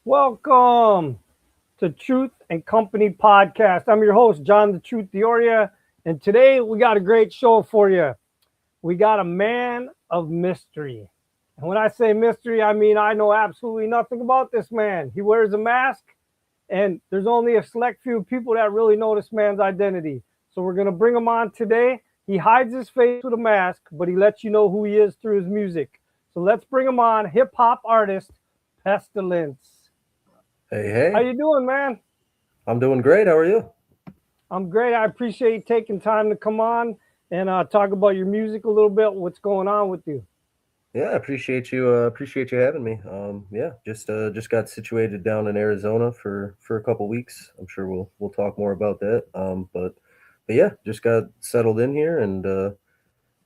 Welcome to Truth and Company Podcast. I'm your host, John the Truth Dioria, and today we got a great show for you. We got a man of mystery. And when I say mystery, I mean I know absolutely nothing about this man. He wears a mask, and there's only a select few people that really know this man's identity. So we're going to bring him on today. He hides his face with a mask, but he lets you know who he is through his music. So let's bring him on, hip hop artist Pestilence. Hey, How hey, you doing, man? I'm doing great. How are you? I'm great. I appreciate you taking time to come on and talk about your music a little bit. What's going on with you? Yeah, I appreciate you having me. Yeah, just got situated down in Arizona for a couple weeks. I'm sure we'll talk more about that. But yeah, just got settled in here and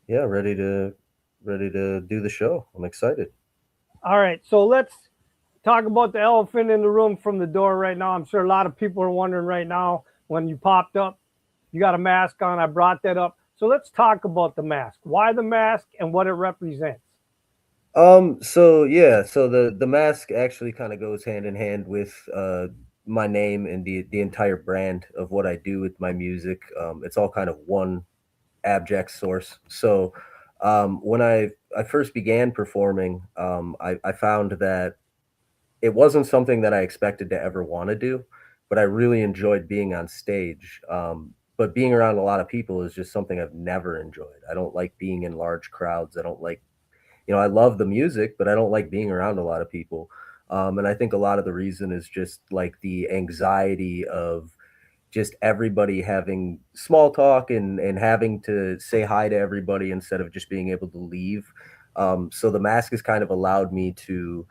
yeah, ready to do the show. I'm excited. All right, so let's talk about the elephant in the room from the door right now. I'm sure a lot of people are wondering right now when you popped up, you got a mask on. I brought that up. So let's talk about the mask. Why the mask and what it represents? So yeah, so the mask actually kind of goes hand in hand with my name and the entire brand of what I do with my music. It's all kind of one abject source. So when I first began performing, I found that it wasn't something that I expected to ever want to do, but I really enjoyed being on stage. But being around a lot of people is just something I've never enjoyed. I don't like being in large crowds. I don't like, I love the music, but I don't like being around a lot of people. And I think a lot of the reason is just like the anxiety of just everybody having small talk and having to say hi to everybody instead of just being able to leave. So the mask has kind of allowed me to,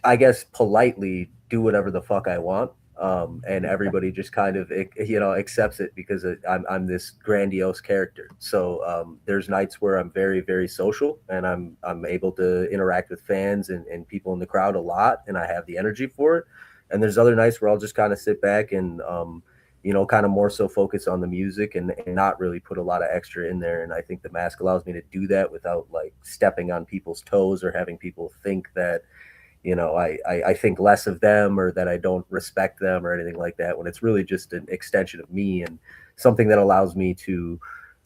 I guess, politely do whatever the fuck I want. And everybody just kind of, accepts it because I'm this grandiose character. So there's nights where I'm very, very social and I'm able to interact with fans and people in the crowd a lot, and I have the energy for it. And there's other nights where I'll just kind of sit back and, kind of more so focus on the music and not really put a lot of extra in there. And I think the mask allows me to do that without like stepping on people's toes or having people think that I think less of them or that I don't respect them or anything like that, when it's really just an extension of me and something that allows me to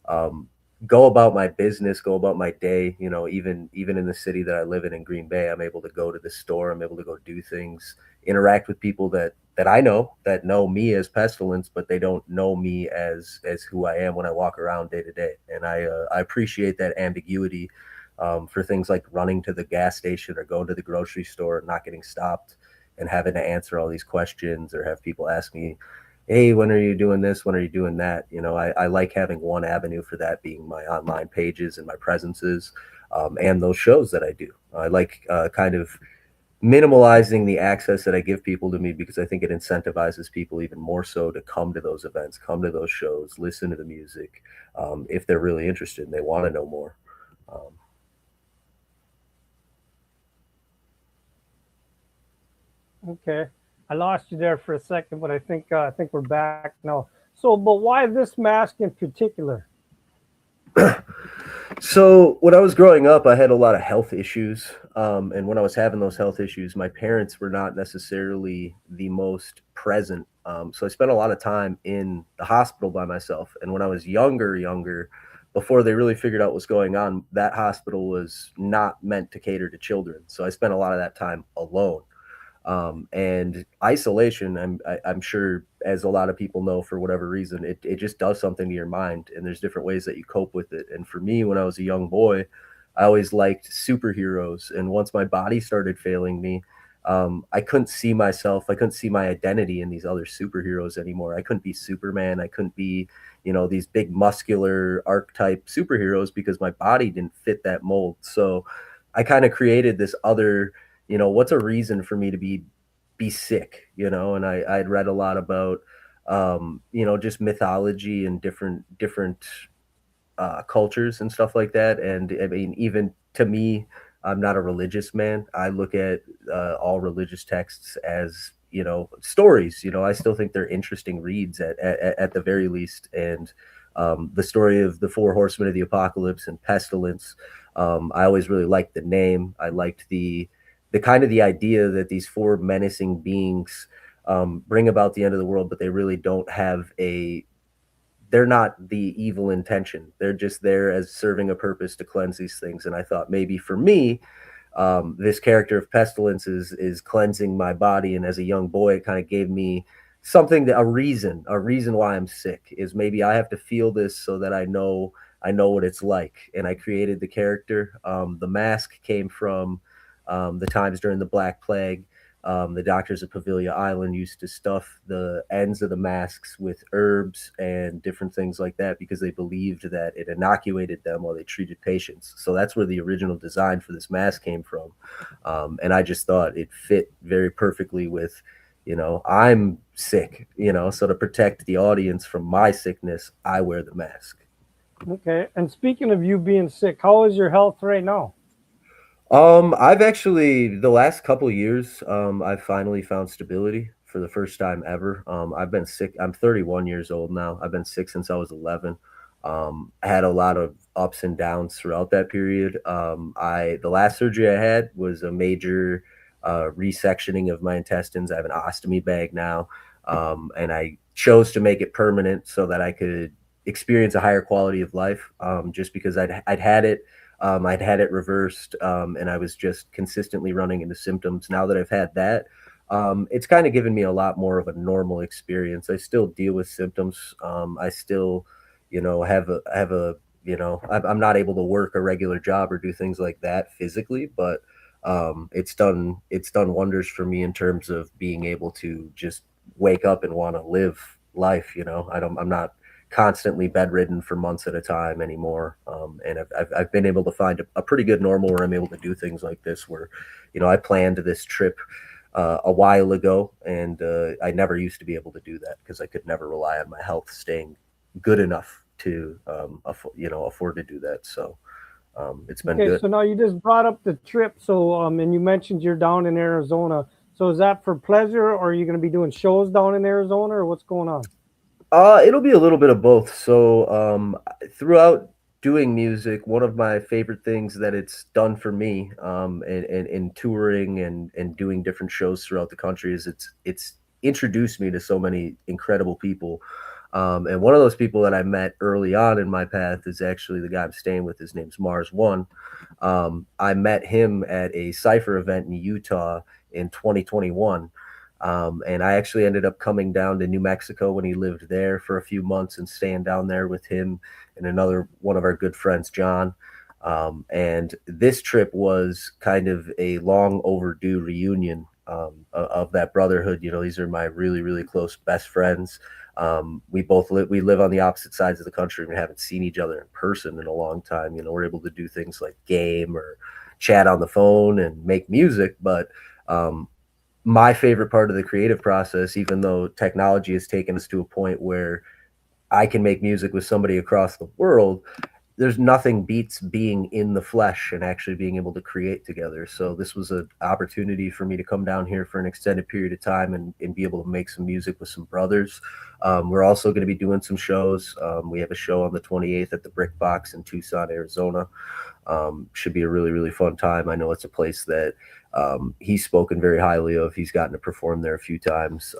um, go about my business, go about my day. Even in the city that I live in Green Bay, I'm able to go to the store, I'm able to go do things, interact with people that I know that know me as Pestilence, but they don't know me as who I am when I walk around day to day. And I appreciate that ambiguity for things like running to the gas station or going to the grocery store and not getting stopped and having to answer all these questions or have people ask me, hey, when are you doing this? When are you doing that? I like having one avenue for that being my online pages and my presences, and those shows that I do. I like kind of minimalizing the access that I give people to me because I think it incentivizes people even more so to come to those events, come to those shows, listen to the music, if they're really interested and they want to know more. Um, Okay, I lost you there for a second, but I think we're back now. So, but why this mask in particular? So when I was growing up, I had a lot of health issues, and when I was having those health issues, my parents were not necessarily the most present. So I spent a lot of time in the hospital by myself. And when I was younger, before they really figured out what's going on, that hospital was not meant to cater to children. So I spent a lot of that time alone. And isolation, I'm sure, as a lot of people know, for whatever reason, it just does something to your mind, and there's different ways that you cope with it. And for me, when I was a young boy, I always liked superheroes, and once my body started failing me, I couldn't see myself, I couldn't see my identity in these other superheroes anymore. I couldn't be Superman, I couldn't be, these big muscular archetype superheroes because my body didn't fit that mold. So I kind of created this other, what's a reason for me to be sick, and I'd read a lot about just mythology and different cultures and stuff like that. And I mean, even to me, I'm not a religious man. I look at all religious texts as, stories. I still think they're interesting reads at the very least. And the story of the four horsemen of the apocalypse and pestilence, I always really liked the name. I liked the kind of the idea that these four menacing beings bring about the end of the world, but they really don't have a they're not the evil intention. They're just there as serving a purpose to cleanse these things. And I thought maybe for me, this character of Pestilence is cleansing my body, and as a young boy, it kind of gave me something that a reason why I'm sick is maybe I have to feel this so that I know what it's like, and I created the character. The mask came from the times during the Black Plague. The doctors of Pavilia Island used to stuff the ends of the masks with herbs and different things like that because they believed that it inoculated them while they treated patients. So that's where the original design for this mask came from. And I just thought it fit very perfectly with, I'm sick, so to protect the audience from my sickness, I wear the mask. Okay. And speaking of you being sick, how is your health right now? I've actually the last couple years, I've finally found stability for the first time ever. I've been sick. I'm 31 years old now. I've been sick since I was 11. I had a lot of ups and downs throughout that period. I the last surgery I had was a major resectioning of my intestines. I have an ostomy bag now, and I chose to make it permanent so that I could experience a higher quality of life. Just because I'd had it I'd had it reversed, and I was just consistently running into symptoms. Now that I've had that, it's kind of given me a lot more of a normal experience. I still deal with symptoms. I still, have a, I'm not able to work a regular job or do things like that physically, but it's done wonders for me in terms of being able to just wake up and want to live life. I'm not constantly bedridden for months at a time anymore. And I've been able to find a pretty good normal where I'm able to do things like this, where, I planned this trip a while ago, and I never used to be able to do that because I could never rely on my health staying good enough to, afford to do that. So it's been Okay, good. so now you just brought up the trip. So, and you mentioned you're down in Arizona. So is that for pleasure, or are you going to be doing shows down in Arizona, or what's going on? It'll be a little bit of both. So, throughout doing music, one of my favorite things that it's done for me, in touring and doing different shows throughout the country is it's introduced me to so many incredible people. And one of those people that I met early on in my path is actually the guy I'm staying with. His name's Mars One. I met him at a cipher event in Utah in 2021. And I actually ended up coming down to New Mexico when he lived there for a few months and staying down there with him and another one of our good friends, John. And this trip was kind of a long overdue reunion of that brotherhood. These are my really, really close best friends. We live on the opposite sides of the country and haven't seen each other in person in a long time. We're able to do things like game or chat on the phone and make music, but my favorite part of the creative process, even though technology has taken us to a point where I can make music with somebody across the world, there's nothing beats being in the flesh and actually being able to create together. So this was an opportunity for me to come down here for an extended period of time and be able to make some music with some brothers. We're also going to be doing some shows. We have a show on the 28th at the Brick Box in Tucson, Arizona. Should be a really, really fun time. I know it's a place that he's spoken very highly of. He's gotten to perform there a few times.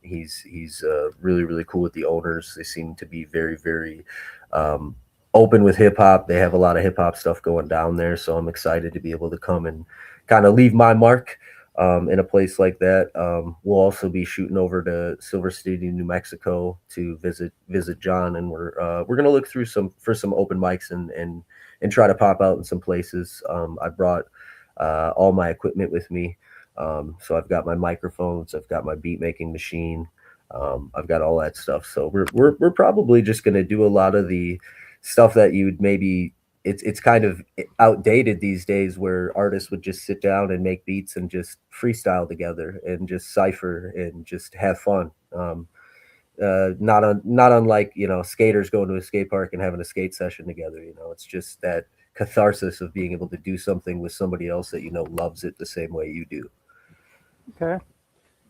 He's really, really cool with the owners. They seem to be very, very um, open with hip hop. They have a lot of hip hop stuff going down there, so I'm excited to be able to come and kind of leave my mark in a place like that. We'll also be shooting over to Silver City, New Mexico, to visit John, and we're gonna look through some open mics and try to pop out in some places. I brought all my equipment with me, so I've got my microphones, I've got my beat making machine, I've got all that stuff. So we're probably just gonna do a lot of the stuff that you'd maybe it's kind of outdated these days where artists would just sit down and make beats and just freestyle together and just cipher and just have fun. Not unlike skaters going to a skate park and having a skate session together. It's just that catharsis of being able to do something with somebody else that loves it the same way you do. Okay.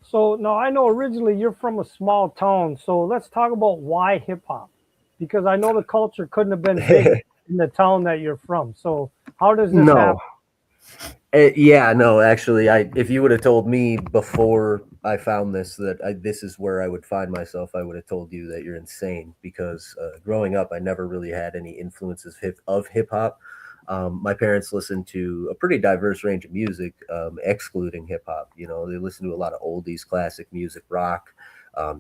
So now I know originally you're from a small town. So let's talk about why hip hop, because I know the culture couldn't have been big in the town that you're from. So how does this No, happen? Yeah, no, actually, I if you would have told me before I found this that this is where I would find myself, I would have told you that you're insane because growing up, I never really had any influences of hip hop. My parents listened to a pretty diverse range of music, excluding hip hop. You know, they listened to a lot of oldies, classic music, rock.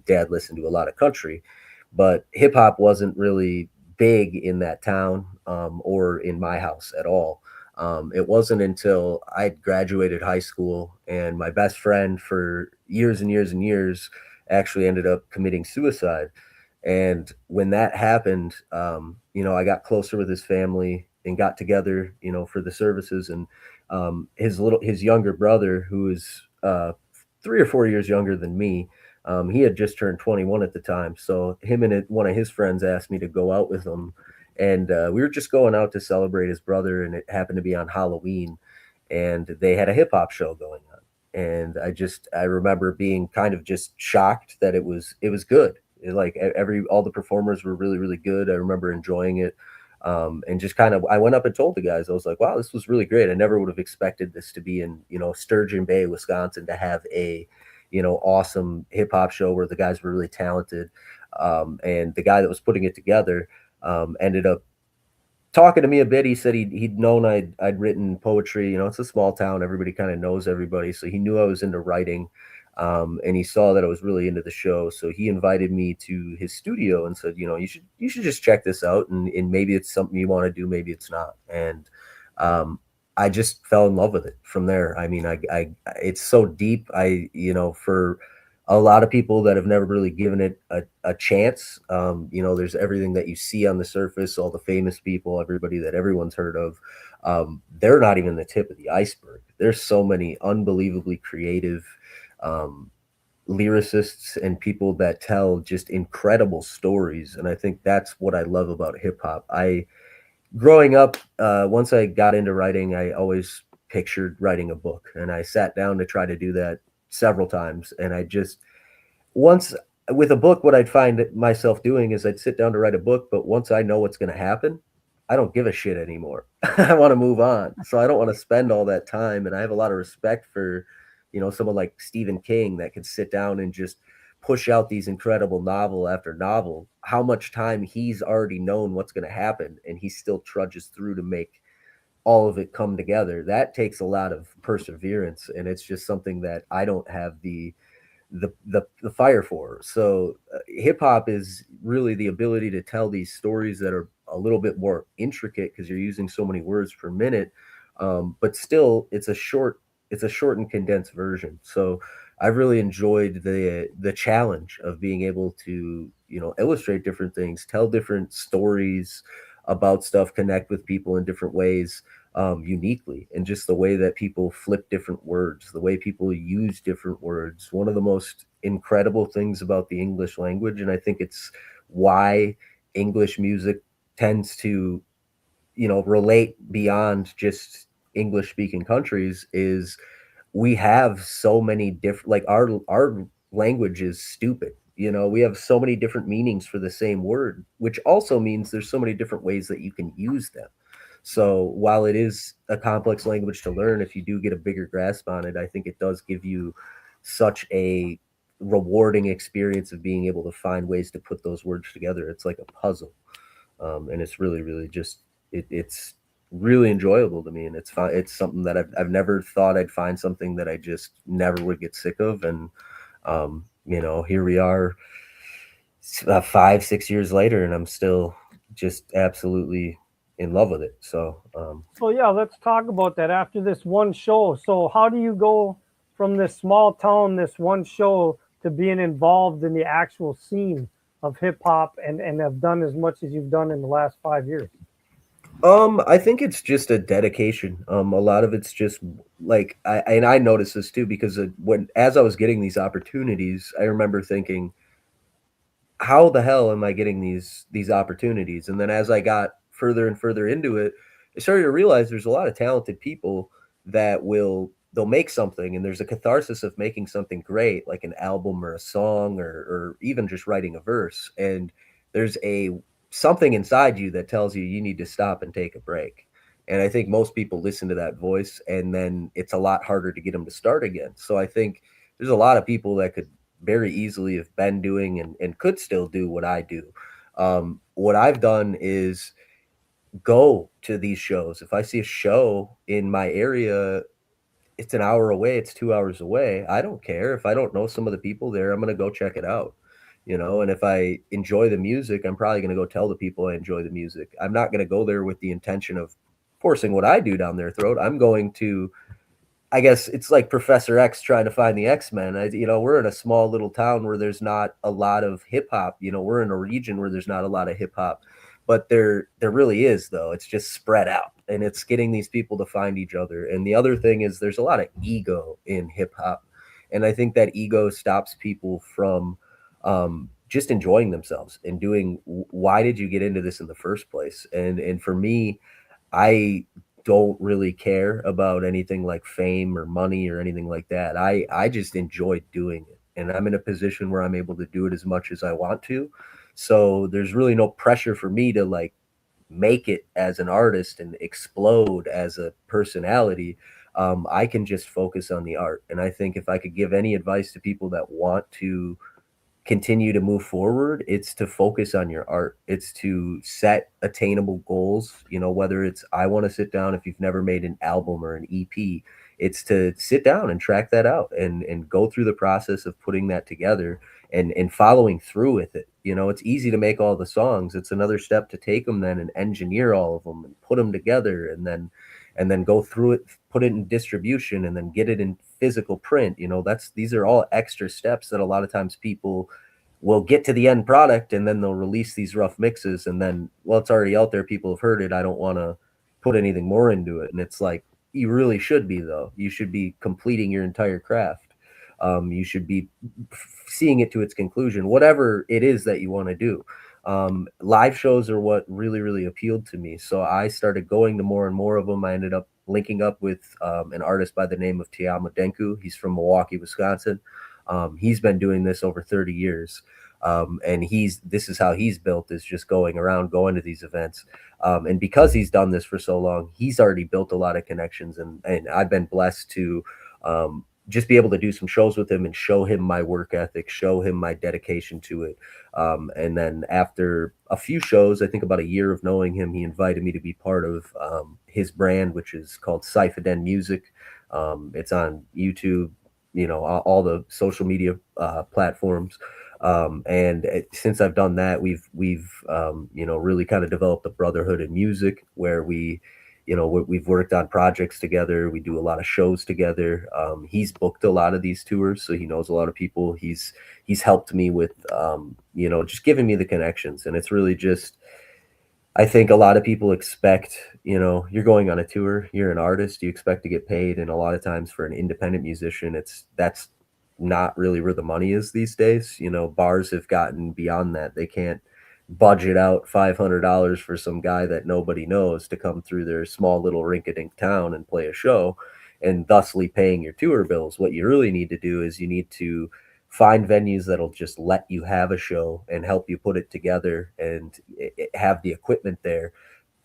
Dad listened to a lot of country, but hip hop wasn't really big in that town or in my house at all. It wasn't until I graduated high school and my best friend for years and years and years actually ended up committing suicide. And when that happened, I got closer with his family and got together, for the services. And his younger brother, who is 3 or 4 years younger than me, he had just turned 21 at the time. So him and one of his friends asked me to go out with them, and we were just going out to celebrate his brother, and it happened to be on Halloween, and they had a hip hop show going on, and I remember being kind of just shocked that it was good. Like every all the performers were really really good. I remember enjoying it. And just kind of, I went up and told the guys, I was like, wow, this was really great. I never would have expected this to be in, Sturgeon Bay, Wisconsin, to have a, awesome hip hop show where the guys were really talented. And the guy that was putting it together ended up talking to me a bit. He said he'd known I'd written poetry. It's a small town. Everybody kind of knows everybody. So he knew I was into writing. And he saw that I was really into the show. So he invited me to his studio and said, you should just check this out. And maybe it's something you want to do. Maybe it's not. And I just fell in love with it from there. I mean, it's so deep. For a lot of people that have never really given it a chance. There's everything that you see on the surface, all the famous people, everybody that everyone's heard of. They're not even the tip of the iceberg. There's so many unbelievably creative um, lyricists and people that tell just incredible stories. And I think that's what I love about hip hop. Growing up, once I got into writing, I always pictured writing a book, and I sat down to try to do that several times. And I just once with a book, what I'd find myself doing is I'd sit down to write a book, but once I know what's going to happen, I don't give a shit anymore. I want to move on, so I don't want to spend all that time. And I have a lot of respect for, someone like Stephen King that could sit down and just push out these incredible novel after novel. How much time he's already known what's going to happen, and he still trudges through to make all of it come together. That takes a lot of perseverance, and it's just something that I don't have the fire for. So hip hop is really the ability to tell these stories that are a little bit more intricate because you're using so many words per minute, but still it's a short and condensed version. So I've really enjoyed the challenge of being able to illustrate different things, tell different stories about stuff, connect with people in different ways, uniquely, and just the way that people flip different words, the way people use different words. One of the most incredible things about the English language, and I think it's why English music tends to, relate beyond just English speaking countries, is we have so many different, like our language is stupid. We have so many different meanings for the same word, which also means there's so many different ways that you can use them. So while it is a complex language to learn, if you do get a bigger grasp on it, I think it does give you such a rewarding experience of being able to find ways to put those words together. It's like a puzzle, and it's really, really just it's really enjoyable to me, and it's fun. It's something that I've never thought I'd find something that I just never would get sick of, and here we are, 5 6 years later, and I'm still just absolutely in love with it. So So yeah, let's talk about that after this one show. So how do you go from this small town, this one show, to being involved in the actual scene of hip hop and have done as much as you've done in the last 5 years? I think it's just a dedication. A lot of it's just like I noticed this too because when as I was getting these opportunities, I remember thinking, how the hell am I getting these opportunities? And then as I got further and further into it, I started to realize there's a lot of talented people that they'll make something, and there's a catharsis of making something great, like an album or a song or even just writing a verse. And there's a something inside you that tells you you need to stop and take a break. And I think most people listen to that voice, and then it's a lot harder to get them to start again. So I think there's a lot of people that could very easily have been doing and could still do what I do. What I've done is go to these shows. If I see a show in my area, it's an hour away, it's 2 hours away. I don't care. If I don't know some of the people there, I'm going to go check it out. And if I enjoy the music, I'm probably going to go tell the people I enjoy the music. I'm not going to go there with the intention of forcing what I do down their throat. I'm going to, I guess it's like Professor X trying to find the X-Men. We're in a small little town where there's not a lot of hip hop. We're in a region where there's not a lot of hip hop, but there really is though. It's just spread out, and it's getting these people to find each other. And the other thing is there's a lot of ego in hip hop, and I think that ego stops people from just enjoying themselves and doing. Why did you get into this in the first place? And for me, I don't really care about anything like fame or money or anything like that. I just enjoy doing it, and I'm in a position where I'm able to do it as much as I want to. So there's really no pressure for me to like make it as an artist and explode as a personality. I can just focus on the art. And I think if I could give any advice to people that want to continue to move forward, it's to focus on your art. It's to set attainable goals, whether it's I want to sit down, if you've never made an album or an EP, it's to sit down and track that out and go through the process of putting that together and following through with it. It's easy to make all the songs. It's another step to take them then and engineer all of them and put them together and then go through it, put it in distribution, and then get it in physical print. These are all extra steps that a lot of times people will get to the end product, and then they'll release these rough mixes, and then, well, it's already out there, people have heard it, I don't want to put anything more into it. And it's like, you really should be, though. You should be completing your entire craft. You should be seeing it to its conclusion, whatever it is that you want to do. Live shows are what really, really appealed to me. So I started going to more and more of them. I ended up linking up with an artist by the name of Tiamo Denku. He's from Milwaukee, Wisconsin. He's been doing this over 30 years. And this is how he's built, is just going around, going to these events. And because he's done this for so long, he's already built a lot of connections. And I've been blessed to just be able to do some shows with him and show him my work ethic, show him my dedication to it. And then after a few shows, I think about a year of knowing him, he invited me to be part of his brand, which is called Siphoden Music. It's on YouTube, all the social media platforms. And since I've done that, we've really kind of developed a brotherhood in music where we've worked on projects together. We do a lot of shows together. He's booked a lot of these tours, so he knows a lot of people. He's helped me with just giving me the connections, and it's really just, I think a lot of people expect, you're going on a tour, you're an artist, you expect to get paid. And a lot of times for an independent musician, that's not really where the money is these days. Bars have gotten beyond that. They can't budget out $500 for some guy that nobody knows to come through their small little rink-a-dink town and play a show, and thusly paying your tour bills. What you really need to do is you need to find venues that'll just let you have a show and help you put it together and have the equipment there,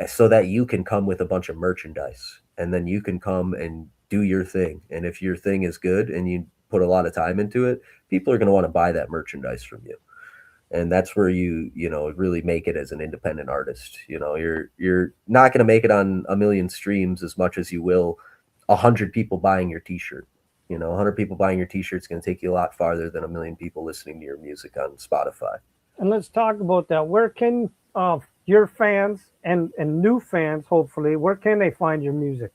so that you can come with a bunch of merchandise, and then you can come and do your thing. And if your thing is good and you put a lot of time into it, people are going to want to buy that merchandise from you. And that's where you really make it as an independent artist. You're not going to make it on a million streams as much as you will 100 people buying your t-shirt. 100 people buying your t-shirt is going to take you a lot farther than a million people listening to your music on Spotify. And let's talk about that. Where can your fans and new fans, hopefully, where can they find your music?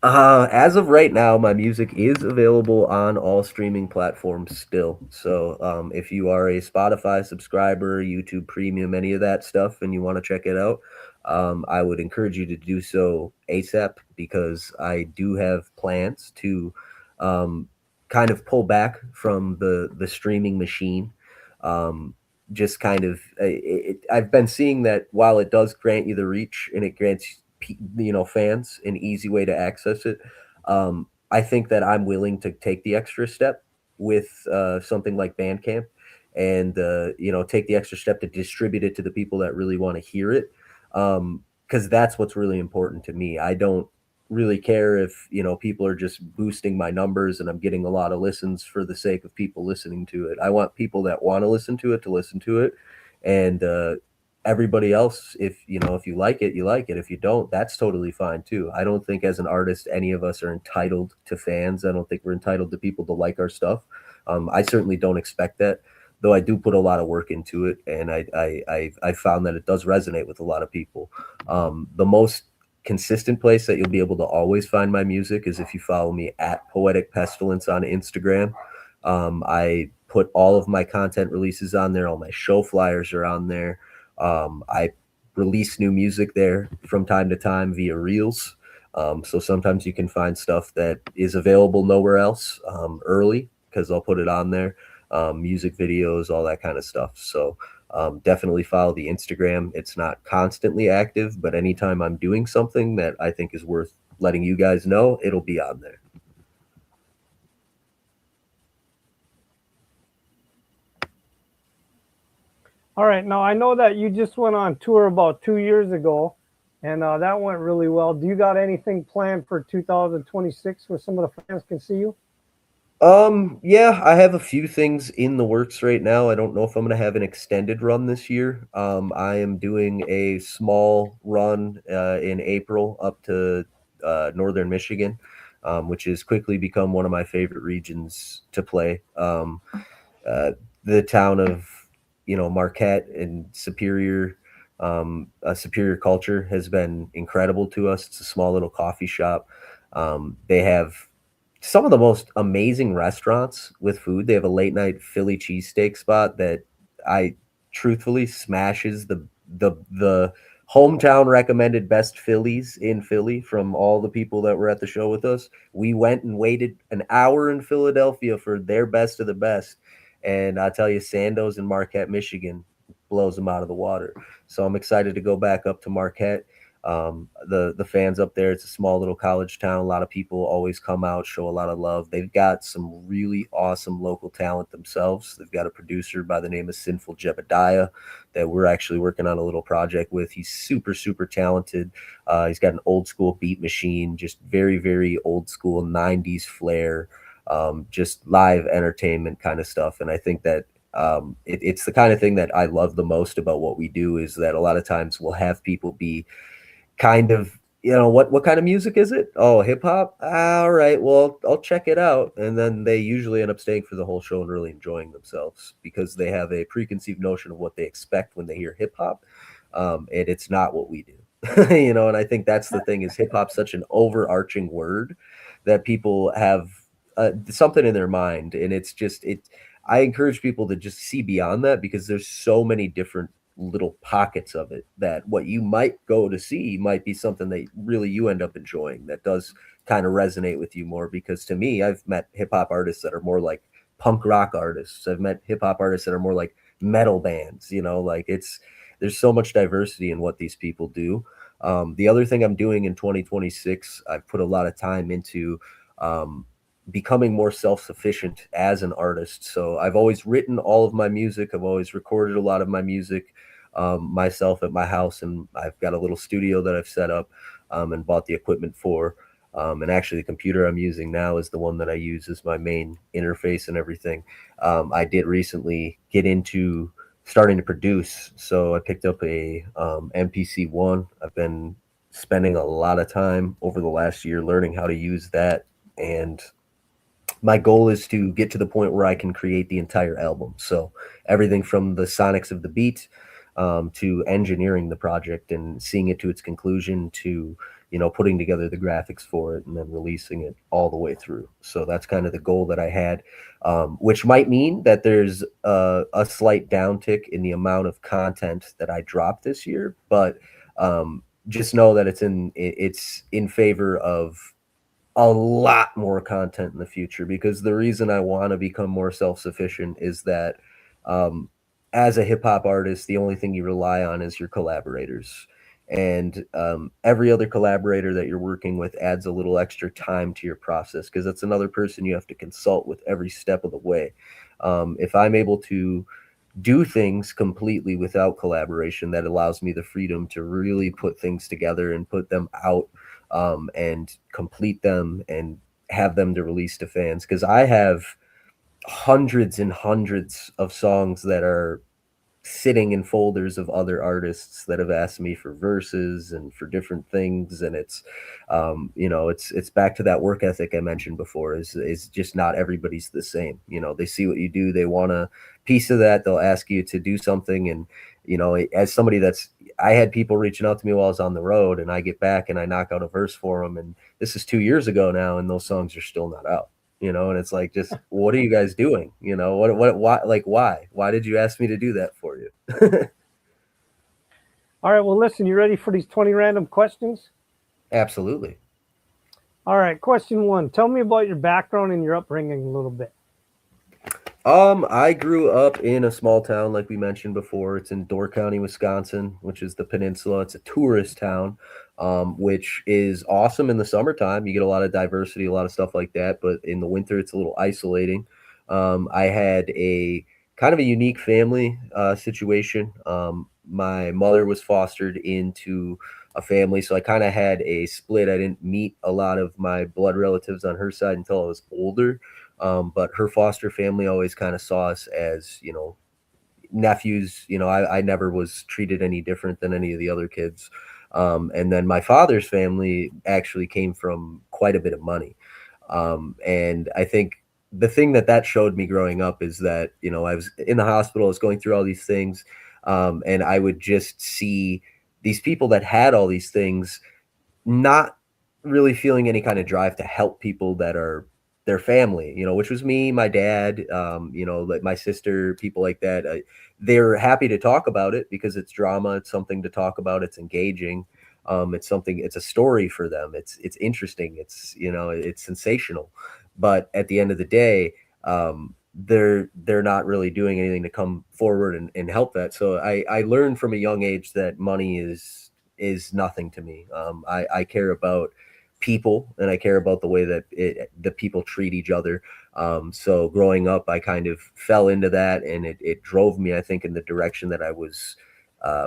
As of right now, my music is available on all streaming platforms still. So, if you are a Spotify subscriber, YouTube Premium, any of that stuff, and you want to check it out, I would encourage you to do so ASAP, because I do have plans to um, kind of pull back from the streaming machine. Um, just kind of, I've been seeing that while it does grant you the reach and it grants fans an easy way to access it. I think that I'm willing to take the extra step with something like Bandcamp, and take the extra step to distribute it to the people that really want to hear it. because that's what's really important to me. I don't really care if, people are just boosting my numbers and I'm getting a lot of listens for the sake of people listening to it. I want people that want to listen to it. And everybody else, if you like it, you like it. If you don't, that's totally fine too. I don't think as an artist any of us are entitled to fans. I don't think we're entitled to people to like our stuff. I certainly don't expect that, though I do put a lot of work into it, and I found that it does resonate with a lot of people. The most consistent place that you'll be able to always find my music is if you follow me at Poetic Pestilence on Instagram. I put all of my content releases on there. All my show flyers are on there. I release new music there from time to time via Reels. So sometimes you can find stuff that is available nowhere else early because I'll put it on there. Music videos, all that kind of stuff. So definitely follow the Instagram. It's not constantly active, but anytime I'm doing something that I think is worth letting you guys know, it'll be on there. All right. Now I know that you just went on tour about 2 years ago, and that went really well. Do you got anything planned for 2026 where some of the fans can see you? Yeah, I have a few things in the works right now. I don't know if I'm gonna have an extended run this year. I am doing a small run in April up to northern Michigan, which has quickly become one of my favorite regions to play. Uh, the town of Marquette and Superior culture has been incredible to us. It's a small little coffee shop. They have some of the most amazing restaurants with food. They have a late night Philly cheesesteak spot that I truthfully smashes the hometown recommended best Phillies in Philly from all the people that were at the show with us. We went and waited an hour in Philadelphia for their best of the best. And I tell you, Sandoz in Marquette, Michigan blows them out of the water. So I'm excited to go back up to Marquette. The fans up there, it's a small little college town. A lot of people always come out, show a lot of love. They've got some really awesome local talent themselves. They've got a producer by the name of Sinful Jebediah that we're actually working on a little project with. He's super, super talented. He's got an old school beat machine, just very, very old school 90s flair, just live entertainment kind of stuff. And I think that it's the kind of thing that I love the most about what we do is that a lot of times we'll have people be kind of, what kind of music is it? Oh, hip hop. All right, well, I'll check it out. And then they usually end up staying for the whole show and really enjoying themselves because they have a preconceived notion of what they expect when they hear hip hop, and it's not what we do. And I think that's the thing is hip hop's such an overarching word that people have something in their mind, and it's just it. I encourage people to just see beyond that because there's so many different little pockets of it that what you might go to see might be something that really you end up enjoying that does kind of resonate with you more. Because to me, I've met hip hop artists that are more like punk rock artists. I've met hip hop artists that are more like metal bands, like there's so much diversity in what these people do. The other thing I'm doing in 2026, I've put a lot of time into um, becoming more self-sufficient as an artist. So I've always written all of my music. I've always recorded a lot of my music myself at my house, and I've got a little studio that I've set up and bought the equipment for. And actually, the computer I'm using now is the one that I use as my main interface and everything. I did recently get into starting to produce, so I picked up a MPC one. I've been spending a lot of time over the last year learning how to use that, and my goal is to get to the point where I can create the entire album. So everything from the sonics of the beat to engineering the project and seeing it to its conclusion to putting together the graphics for it and then releasing it all the way through. So that's kind of the goal that I had, which might mean that there's a slight downtick in the amount of content that I dropped this year, but just know that it's in favor of a lot more content in the future because the reason I want to become more self-sufficient is that um, as a hip hop artist, the only thing you rely on is your collaborators. And every other collaborator that you're working with adds a little extra time to your process because that's another person you have to consult with every step of the way. If I'm able to do things completely without collaboration that allows me the freedom to really put things together and put them out, and complete them and have them to release to fans. Because I have hundreds and hundreds of songs that are sitting in folders of other artists that have asked me for verses and for different things, and it's back to that work ethic I mentioned before. Is just not everybody's the same. They see what you do, they want a piece of that, they'll ask you to do something. And as somebody that's I had people reaching out to me while I was on the road, and I get back and I knock out a verse for them, and this is 2 years ago now, and those songs are still not out. And it's like, just what are you guys doing? Why, like, why did you ask me to do that for you? All right, well, listen, you ready for these 20 random questions? Absolutely. All right, question one. Tell me about your background and your upbringing a little bit. I grew up in a small town, like we mentioned before. It's in Door County, Wisconsin, which is the peninsula. It's a tourist town, which is awesome in the summertime. You get a lot of diversity, a lot of stuff like that. But in the winter, it's a little isolating. I had a kind of a unique family situation. My mother was fostered into a family, so I kind of had a split. I didn't meet a lot of my blood relatives on her side until I was older. But her foster family always kind of saw us as, nephews. I never was treated any different than any of the other kids. And then my father's family actually came from quite a bit of money. And I think the thing that showed me growing up is that, I was in the hospital, I was going through all these things, and I would just see these people that had all these things not really feeling any kind of drive to help people that are their family, which was me, my dad, like my sister, people like that. They're happy to talk about it because it's drama. It's something to talk about. It's engaging. It's a story for them. It's interesting. It's sensational. But at the end of the day, they're not really doing anything to come forward and help that. So I learned from a young age that money is nothing to me. I care about people, and I care about the way that the people treat each other. So growing up, I kind of fell into that, and it drove me, I think, in the direction that I was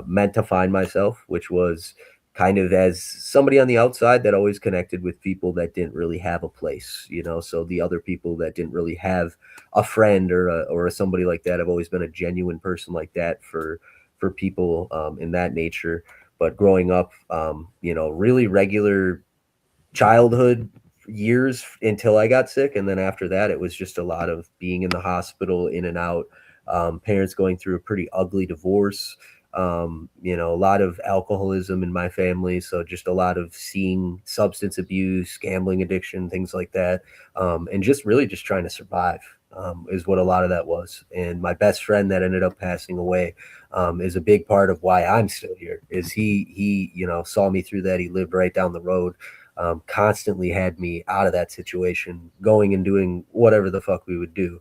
meant to find myself, which was kind of as somebody on the outside that always connected with people that didn't really have a place. So the other people that didn't really have a friend or somebody like that. I've always been a genuine person like that for people in that nature. But growing up, really regular childhood years until I got sick. And then after that, it was just a lot of being in the hospital, in and out, parents going through a pretty ugly divorce, a lot of alcoholism in my family. So just a lot of seeing substance abuse, gambling addiction, things like that. And just really just trying to survive. Is what a lot of that was. And my best friend that ended up passing away is a big part of why I'm still here. Is he saw me through that. He lived right down the road, constantly had me out of that situation, going and doing whatever the fuck we would do,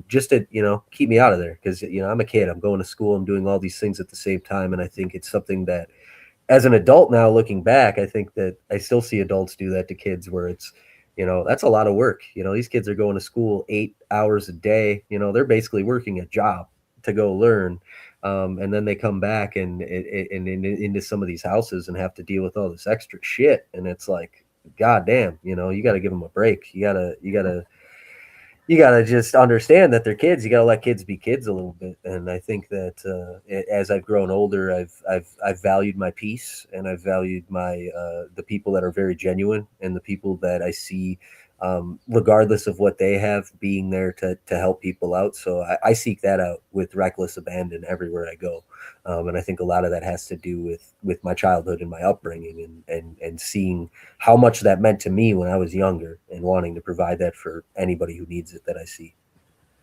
just to keep me out of there. Because I'm a kid, I'm going to school, I'm doing all these things at the same time, and I think it's something that, as an adult now looking back, I think that I still see adults do that to kids, where it's that's a lot of work. These kids are going to school 8 hours a day. They're basically working a job to go learn. And then they come back and into some of these houses and have to deal with all this extra shit. And it's like, God damn, you got to give them a break. You gotta just understand that they're kids. You gotta let kids be kids a little bit. And I think that as I've grown older, I've valued my peace, and I've valued my the people that are very genuine, and the people that I see, regardless of what they have, being there to help people out. So I seek that out with reckless abandon everywhere I go. And I think a lot of that has to do with my childhood and my upbringing, and seeing how much that meant to me when I was younger, and wanting to provide that for anybody who needs it that I see.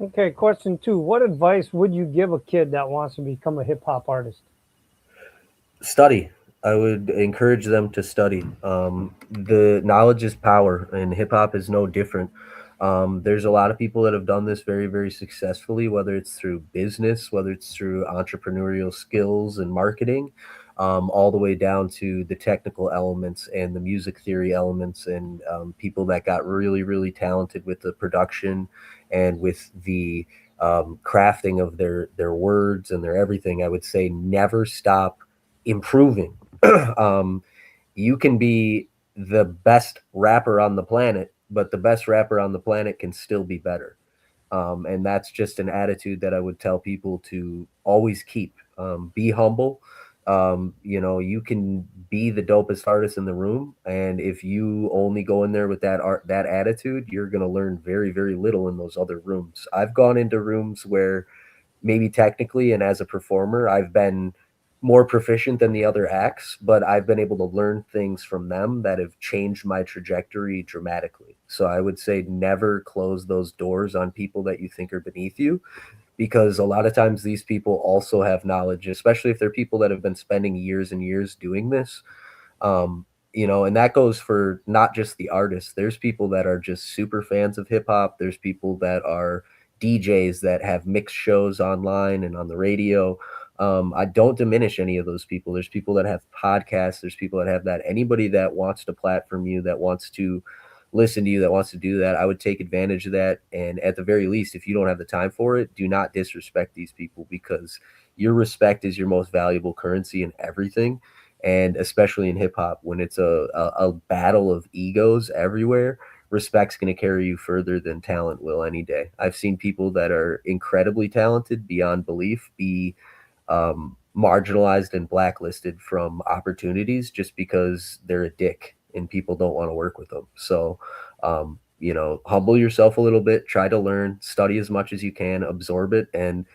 Okay, question two. What advice would you give a kid that wants to become a hip hop artist? Study. I would encourage them to study. The knowledge is power, and hip hop is no different. There's a lot of people that have done this very, very successfully, whether it's through business, whether it's through entrepreneurial skills and marketing, all the way down to the technical elements and the music theory elements, and people that got really, really talented with the production and with the crafting of their words and their everything, I would say never stop improving. um, you can be the best rapper on the planet, but the best rapper on the planet can still be better. And that's just an attitude that I would tell people to always keep. Be humble. You can be the dopest artist in the room, and if you only go in there with that attitude, you're gonna learn very, very little in those other rooms. I've gone into rooms where maybe technically and as a performer, I've been more proficient than the other acts, but I've been able to learn things from them that have changed my trajectory dramatically. So I would say never close those doors on people that you think are beneath you, because a lot of times these people also have knowledge, especially if they're people that have been spending years and years doing this. And that goes for not just the artists. There's people that are just super fans of hip hop. There's people that are DJs that have mixed shows online and on the radio. I don't diminish any of those people. There's people that have podcasts. There's people that have that. Anybody that wants to platform you, that wants to listen to you, that wants to do that, I would take advantage of that. And at the very least, if you don't have the time for it, do not disrespect these people, because your respect is your most valuable currency in everything. And especially in hip hop, when it's a battle of egos everywhere, respect's going to carry you further than talent will any day. I've seen people that are incredibly talented beyond belief be marginalized and blacklisted from opportunities just because they're a dick and people don't want to work with them. So, humble yourself a little bit, try to learn, study as much as you can, absorb it, and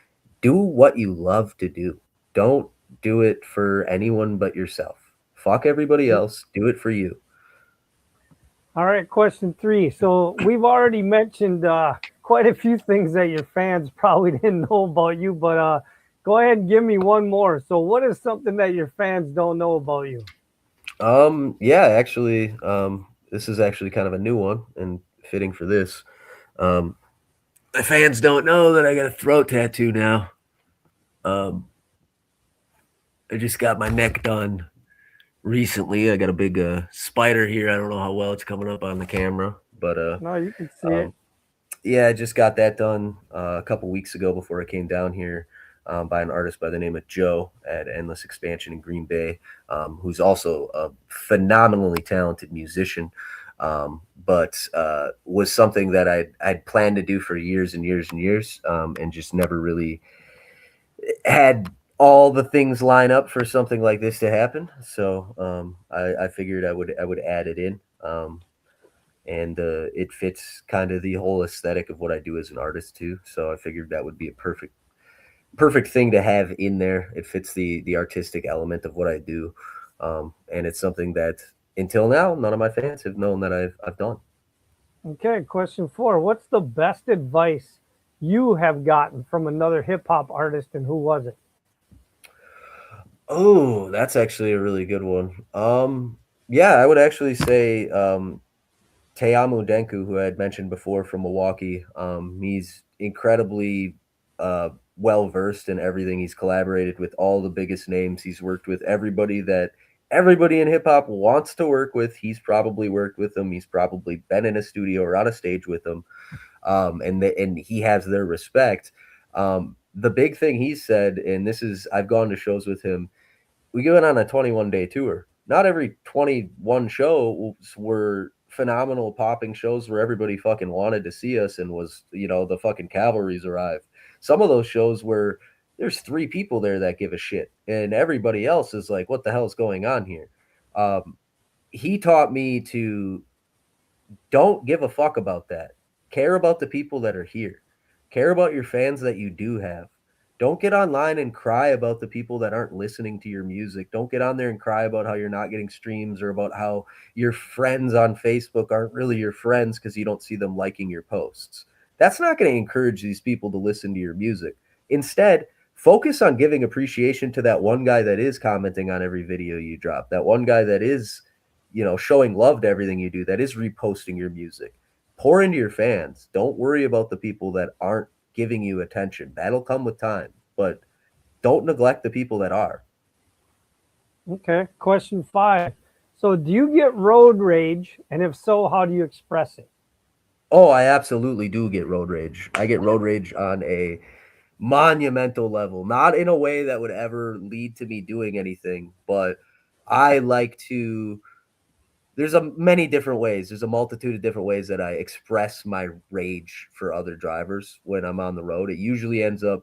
do what you love to do. Don't do it for anyone but yourself. Fuck everybody else. Do it for you. All right, question three. So we've already mentioned quite a few things that your fans probably didn't know about you, but go ahead and give me one more. So what is something that your fans don't know about you? Yeah, actually, this is actually kind of a new one and fitting for this. Um, the fans don't know that I got a throat tattoo now. Um, I just got my neck done recently. I got a big spider here. I don't know how well it's coming up on the camera, but No, you can see it. um, yeah, I just got that done a couple weeks ago before I came down here, by an artist by the name of Joe at Endless Expansion in Green Bay, who's also a phenomenally talented musician. But was something that I'd planned to do for years and years and years, and just never really had all the things line up for something like this to happen. So I figured I would add it in. And it fits kind of the whole aesthetic of what I do as an artist too. So I figured that would be a perfect thing to have in there. It fits the artistic element of what I do, and it's something that until now none of my fans have known that I've done. Okay, question four. What's the best advice you have gotten from another hip hop artist, and who was it? Oh, that's actually a really good one. Yeah, I would actually say Teamu Denku, who I had mentioned before from Milwaukee. He's incredibly well versed in everything. He's collaborated with all the biggest names. He's worked with everybody that everybody in hip hop wants to work with. He's probably worked with them. He's probably been in a studio or on a stage with them, and he has their respect. The big thing he said, and this is I've gone to shows with him. We went on a 21-day tour. Not every 21 shows were phenomenal popping shows where everybody fucking wanted to see us and was, the fucking cavalry's arrived. Some of those shows where there's three people there that give a shit and everybody else is like, what the hell's going on here? Um, he taught me to don't give a fuck about that. Care about the people that are here. Care about your fans that you do have. Don't get online and cry about the people that aren't listening to your music. Don't get on there and cry about how you're not getting streams or about how your friends on Facebook aren't really your friends because you don't see them liking your posts. That's not going to encourage these people to listen to your music. Instead, focus on giving appreciation to that one guy that is commenting on every video you drop, that one guy that is showing love to everything you do, that is reposting your music. Pour into your fans. Don't worry about the people that aren't giving you attention. That'll come with time, but don't neglect the people that are. Okay, question five. So do you get road rage, and if so, how do you express it? Oh, I absolutely do get road rage. I get road rage on a monumental level, not in a way that would ever lead to me doing anything, but I like to there's a many different ways. There's a multitude of different ways that I express my rage for other drivers when I'm on the road. It usually ends up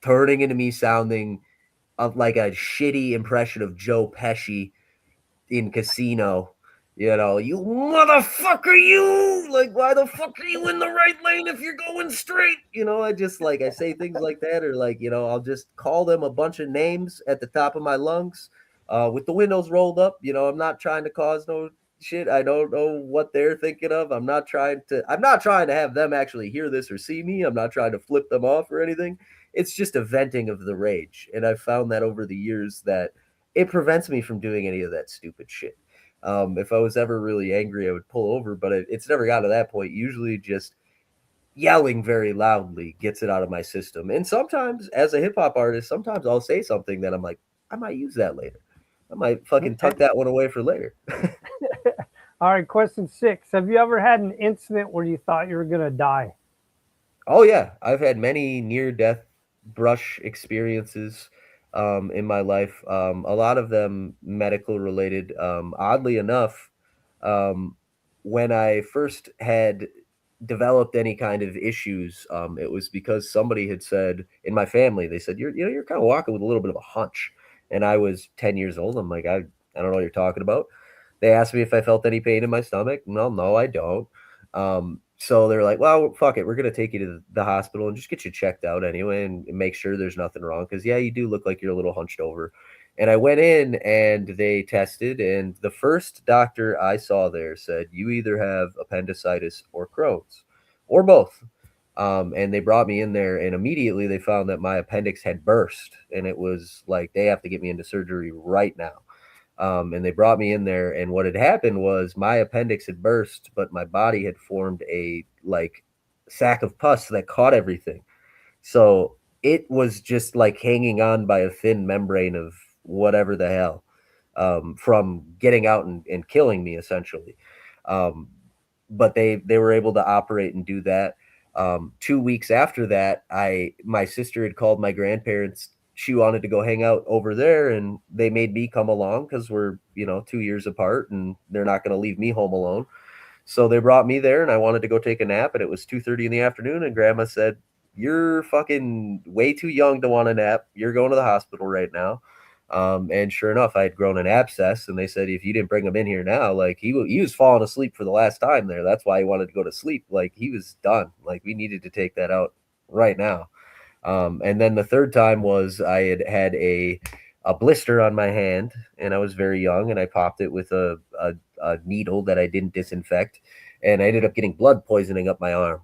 turning into me sounding of like a shitty impression of Joe Pesci in Casino. You know, you motherfucker, you like, why the fuck are you in the right lane if you're going straight? You know, I say things like that, or like, I'll just call them a bunch of names at the top of my lungs, with the windows rolled up. I'm not trying to cause no shit. I don't know what they're thinking of. I'm not trying to have them actually hear this or see me. I'm not trying to flip them off or anything. It's just a venting of the rage. And I've found that over the years that it prevents me from doing any of that stupid shit. If I was ever really angry, I would pull over, but it's never got to that point. Usually, just yelling very loudly gets it out of my system. And sometimes, as a hip hop artist, sometimes I'll say something that I'm like, I might use that later. I might fucking Okay. tuck that one away for later. All right, question 6. Have you ever had an incident where you thought you were going to die? Oh yeah, I've had many near death brush experiences in my life. A lot of them medical related. Oddly enough, um, when I first had developed any kind of issues, it was because somebody had said in my family, they said, you're kind of walking with a little bit of a hunch. And I was 10 years old. I'm like, I don't know what you're talking about. They asked me if I felt any pain in my stomach. Well, no, I don't. So they're like, well, fuck it. We're going to take you to the hospital and just get you checked out anyway and make sure there's nothing wrong. Cause yeah, you do look like you're a little hunched over. And I went in and they tested. And the first doctor I saw there said, you either have appendicitis or Crohn's or both. And they brought me in there and immediately they found that my appendix had burst. And it was like, they have to get me into surgery right now. And they brought me in there, and what had happened was my appendix had burst, but my body had formed a like sack of pus that caught everything. So it was just like hanging on by a thin membrane of whatever the hell, from getting out and killing me essentially. Um, but they were able to operate and do that. 2 weeks after that, I my sister had called my grandparents. She wanted to go hang out over there, and they made me come along because we're 2 years apart, and they're not going to leave me home alone. So they brought me there, and I wanted to go take a nap, and it was 2:30 in the afternoon, and Grandma said, "You're fucking way too young to want a nap. You're going to the hospital right now." And sure enough, I had grown an abscess, and they said if you didn't bring him in here now, like he was falling asleep for the last time there. That's why he wanted to go to sleep. Like he was done. Like we needed to take that out right now. And then the third time was I had had a blister on my hand, and I was very young, and I popped it with a needle that I didn't disinfect, and I ended up getting blood poisoning up my arm.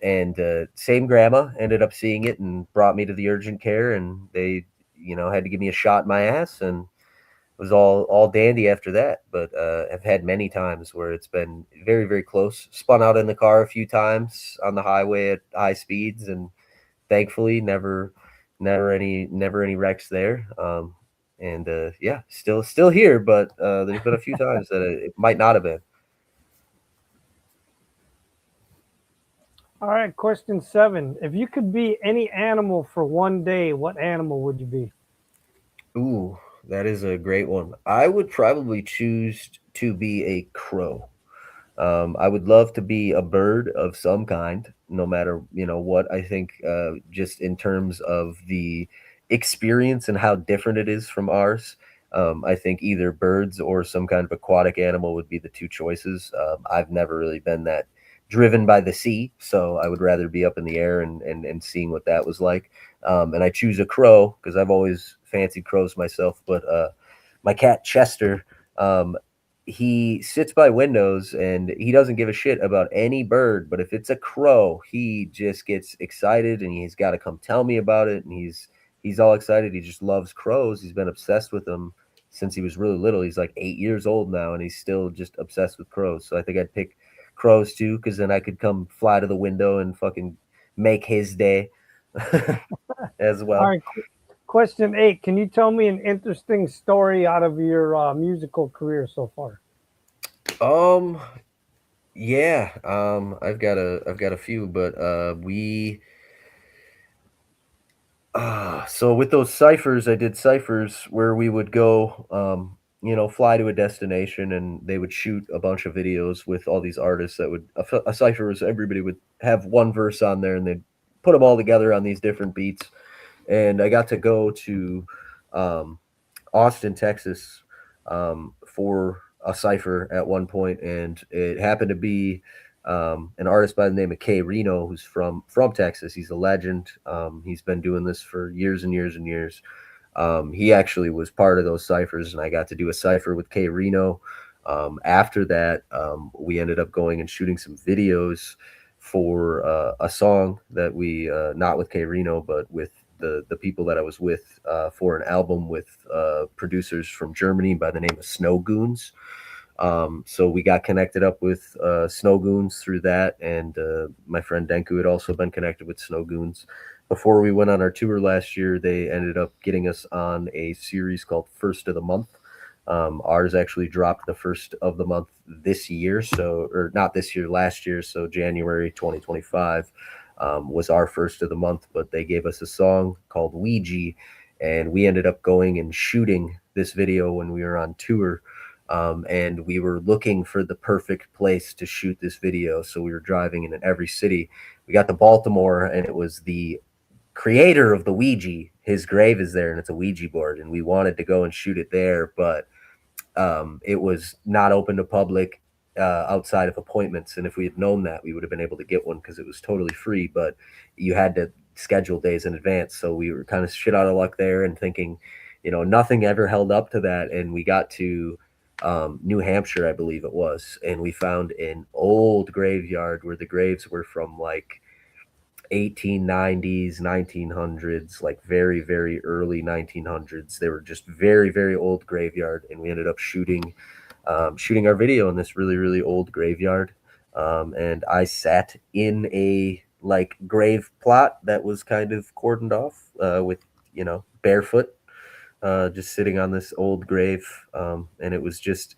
And same grandma ended up seeing it and brought me to the urgent care, and they had to give me a shot in my ass, and it was all dandy after that. But I've had many times where it's been very very close. Spun out in the car a few times on the highway at high speeds, and thankfully never any wrecks there. And yeah, still here, but there's been a few times that it might not have been. All right, question 7. If you could be any animal for one day, what animal would you be? Ooh, that is a great one. I would probably choose to be a crow. I would love to be a bird of some kind, no matter what. I think just in terms of the experience and how different it is from ours. I think either birds or some kind of aquatic animal would be the two choices. I've never really been that driven by the sea, so I would rather be up in the air and seeing what that was like. And I choose a crow because I've always fancied crows myself. But my cat Chester, um, he sits by windows and he doesn't give a shit about any bird, but if it's a crow, he just gets excited and he's got to come tell me about it, and he's all excited. He just loves crows. He's been obsessed with them since he was really little. He's like 8 years old now, and he's still just obsessed with crows. So I think I'd pick crows too, because then I could come fly to the window and fucking make his day as All well. right, question 8. Can you tell me an interesting story out of your musical career so far? Um, Yeah, I've got a few, but we so with those ciphers, I did ciphers where we would go, fly to a destination, and they would shoot a bunch of videos with all these artists. That would a cipher was everybody would have one verse on there, and they'd put them all together on these different beats. And I got to go to um, Austin, Texas, for a cipher at one point, and it happened to be an artist by the name of K Reno, who's from Texas. He's a legend. He's been doing this for years and years and years. He actually was part of those ciphers, and I got to do a cipher with K Reno. After that, we ended up going and shooting some videos for a song that we not with K Reno, but with the people that I was with for an album with producers from Germany by the name of Snow Goons. So we got connected up with Snow Goons through that, and my friend Denku had also been connected with Snow Goons. Before we went on our tour last year, they ended up getting us on a series called First of the Month. Ours actually dropped the first of the month this year, so or not this year, last year, so January 2025 was our first of the month. But they gave us a song called Ouija, and we ended up going and shooting this video when we were on tour. And we were looking for the perfect place to shoot this video. So we were driving in every city. We got to Baltimore, and it was the creator of the Ouija. His grave is there, and it's a Ouija board. And we wanted to go and shoot it there, but it was not open to public outside of appointments. And if we had known that, we would have been able to get one because it was totally free. But you had to schedule days in advance. So we were kind of shit out of luck there and thinking, nothing ever held up to that. And we got to New Hampshire, I believe it was, and we found an old graveyard where the graves were from like 1890s, 1900s, like very, very early 1900s. They were just very, very old graveyard, and we ended up shooting our video in this really, really old graveyard. And I sat in a like grave plot that was kind of cordoned off with barefoot, just sitting on this old grave, and it was just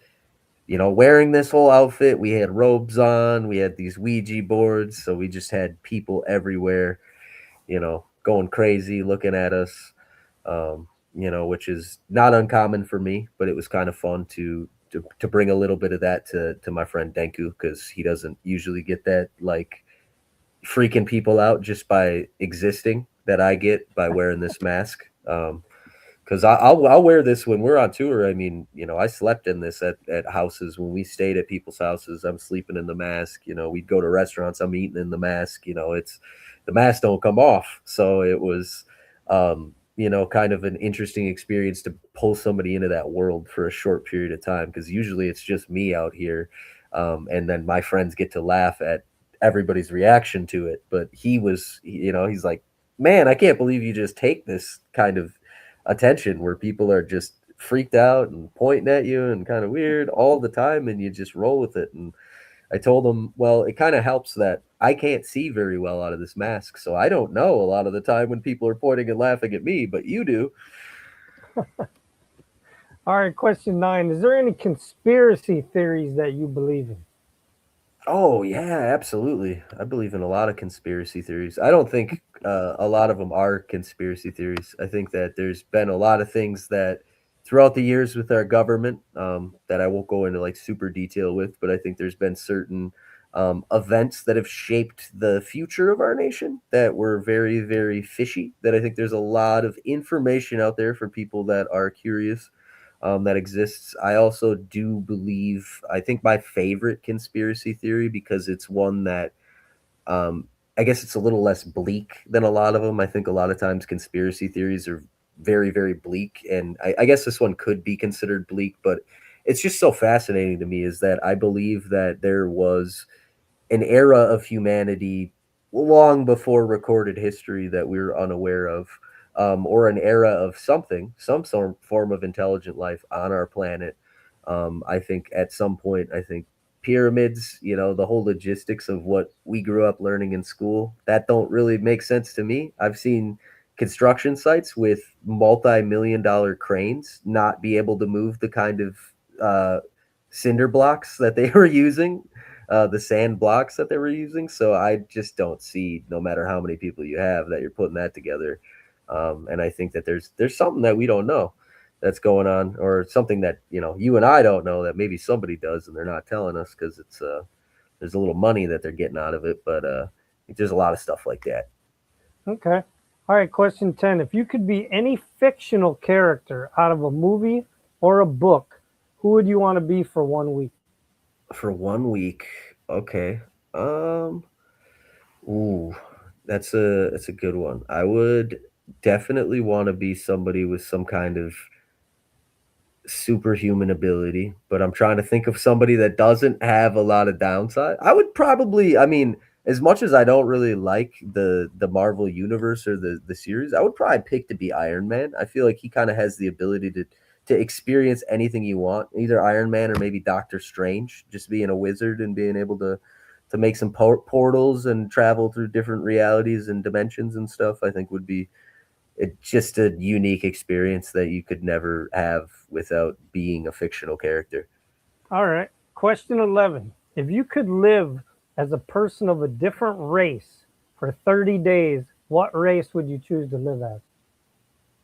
wearing this whole outfit. We had robes on, we had these Ouija boards, so we just had people everywhere, going crazy, looking at us, which is not uncommon for me, but it was kind of fun to bring a little bit of that to my friend Denku because he doesn't usually get that like freaking people out just by existing that I get by wearing this mask. Because I'll wear this when we're on tour. I mean, I slept in this at houses when we stayed at people's houses. I'm sleeping in the mask. We'd go to restaurants. I'm eating in the mask. It's the mask don't come off. So it was, kind of an interesting experience to pull somebody into that world for a short period of time. Because usually it's just me out here, and then my friends get to laugh at everybody's reaction to it. But he's like, man, I can't believe you just take this kind of attention where people are just freaked out and pointing at you and kind of weird all the time and you just roll with it. And I told them, well, it kind of helps that I can't see very well out of this mask, so I don't know a lot of the time when people are pointing and laughing at me, but you do. All right, question 9. Is there any conspiracy theories that you believe in? Oh yeah, absolutely. I believe in a lot of conspiracy theories. I don't think a lot of them are conspiracy theories. I think that there's been a lot of things that throughout the years with our government that I won't go into like super detail with, but I think there's been certain events that have shaped the future of our nation that were very, very fishy. That I think there's a lot of information out there for people that are curious that exists. I also do believe, I think my favorite conspiracy theory, because it's one that um, I guess it's a little less bleak than a lot of them. I think a lot of times conspiracy theories are very, very bleak. And I guess this one could be considered bleak, but it's just so fascinating to me is that I believe that there was an era of humanity long before recorded history that we're unaware of, or an era of something, some sort form of intelligent life on our planet. I think at some point, I think pyramids, the whole logistics of what we grew up learning in school, that don't really make sense to me. I've seen construction sites with multi-million dollar cranes not be able to move the kind of uh, cinder blocks that they were using. the sand blocks that they were using. So I just don't see, no matter how many people you have, that you're putting that together. And I think that there's something that we don't know that's going on, or something that you and I don't know that maybe somebody does and they're not telling us because it's there's a little money that they're getting out of it. But there's a lot of stuff like that. Okay. All right, question 10. If you could be any fictional character out of a movie or a book, who would you want to be for 1 week? For 1 week, okay. Um, ooh, that's a good one. I would definitely want to be somebody with some kind of superhuman ability, but I'm trying to think of somebody that doesn't have a lot of downside. I would probably, I mean, as much as I don't really like the Marvel universe or the series, I would probably pick to be Iron Man. I feel like he kind of has the ability to experience anything you want, either Iron Man or maybe Doctor Strange, just being a wizard and being able to make some portals and travel through different realities and dimensions and stuff. I think would be it's just a unique experience that you could never have without being a fictional character. All right. Question 11. If you could live as a person of a different race for 30 days, what race would you choose to live as?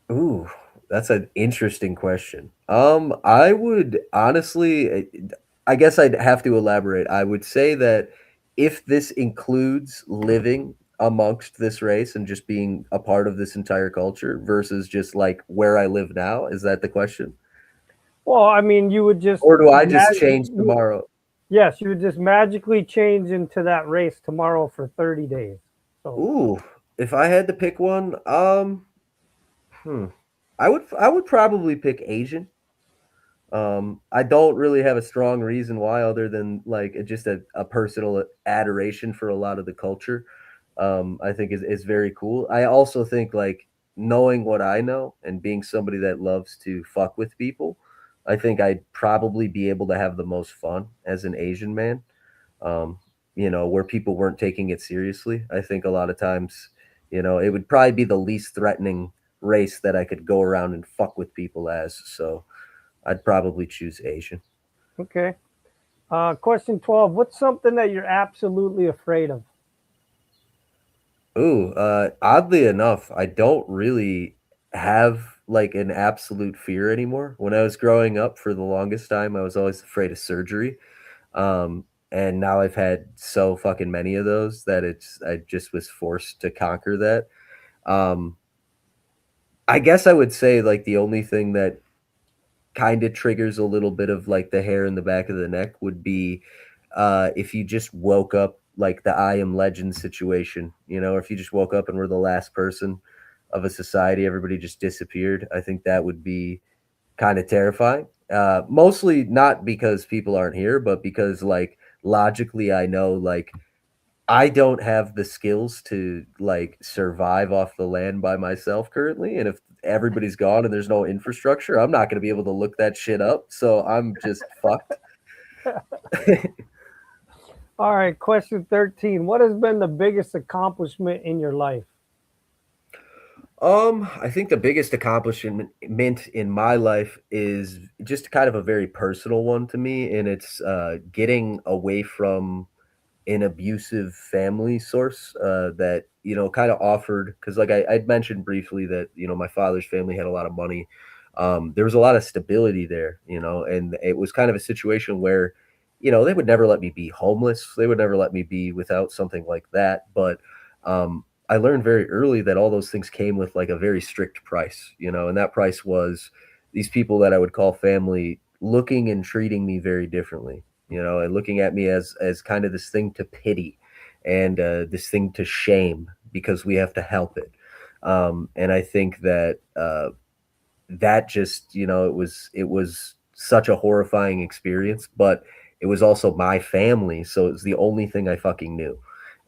Ooh, that's an interesting question. I would honestly, I guess I'd have to elaborate. I would say that if this includes living amongst this race and just being a part of this entire culture versus just like where I live now, is that the question? Well, I mean, you would just, Or do I just change tomorrow? yes, you would just magically change into that race tomorrow for 30 days. So, Ooh, if I had to pick one, hmm, I would probably pick Asian. I don't really have a strong reason why, other than like just a personal adoration for a lot of the culture. I think is very cool. I also think like knowing what I know and being somebody that loves to fuck with people, I think I'd probably be able to have the most fun as an Asian man. Um, where people weren't taking it seriously. I think a lot of times, it would probably be the least threatening race that I could go around and fuck with people as. So I'd probably choose Asian. okay. Question 12. What's something that you're absolutely afraid of? Ooh, oddly enough, I don't really have like an absolute fear anymore. When I was growing up, for the longest time, I was always afraid of surgery. And now I've had so fucking many of those that I just was forced to conquer that. Um, I guess I would say like the only thing that kind of triggers a little bit of like the hair in the back of the neck would be if you just woke up like the I Am Legend situation, or if you just woke up and were the last person of a society, everybody just disappeared. I think that would be kind of terrifying. Mostly not because people aren't here, but because like logically, I know like I don't have the skills to like survive off the land by myself currently. And if everybody's gone and there's no infrastructure, I'm not going to be able to look that shit up. So I'm just fucked. All right. Question 13. What has been the biggest accomplishment in your life? I think the biggest accomplishment in my life is just kind of a very personal one to me, and it's getting away from an abusive family source that kind of offered, because like I'd mentioned briefly that my father's family had a lot of money. There was a lot of stability there, and it was kind of a situation where they would never let me be homeless, they would never let me be without something like that. But I learned very early that all those things came with like a very strict price, and that price was these people that I would call family looking and treating me very differently, and looking at me as kind of this thing to pity and this thing to shame because we have to help it. And I think that that just it was such a horrifying experience, but it was also my family, so it was the only thing I fucking knew,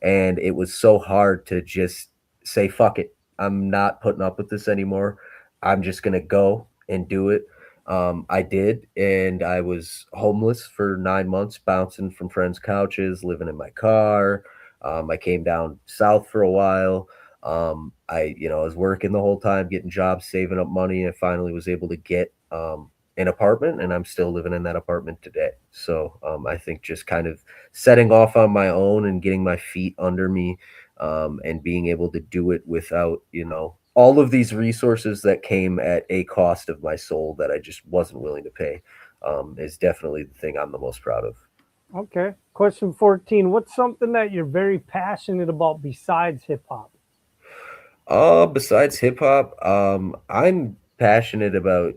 and it was so hard to just say fuck it, I'm not putting up with this anymore, I'm just gonna go and do it. I did, and I was homeless for 9 months, bouncing from friends couches, living in my car. I came down south for a while. I was working the whole time, getting jobs, saving up money, and finally was able to get an apartment, and I'm still living in that apartment today. So I think just kind of setting off on my own and getting my feet under me, and being able to do it without, all of these resources that came at a cost of my soul that I just wasn't willing to pay, is definitely the thing I'm the most proud of. Okay. Question 14. What's something that you're very passionate about besides hip hop? Besides hip hop, I'm passionate about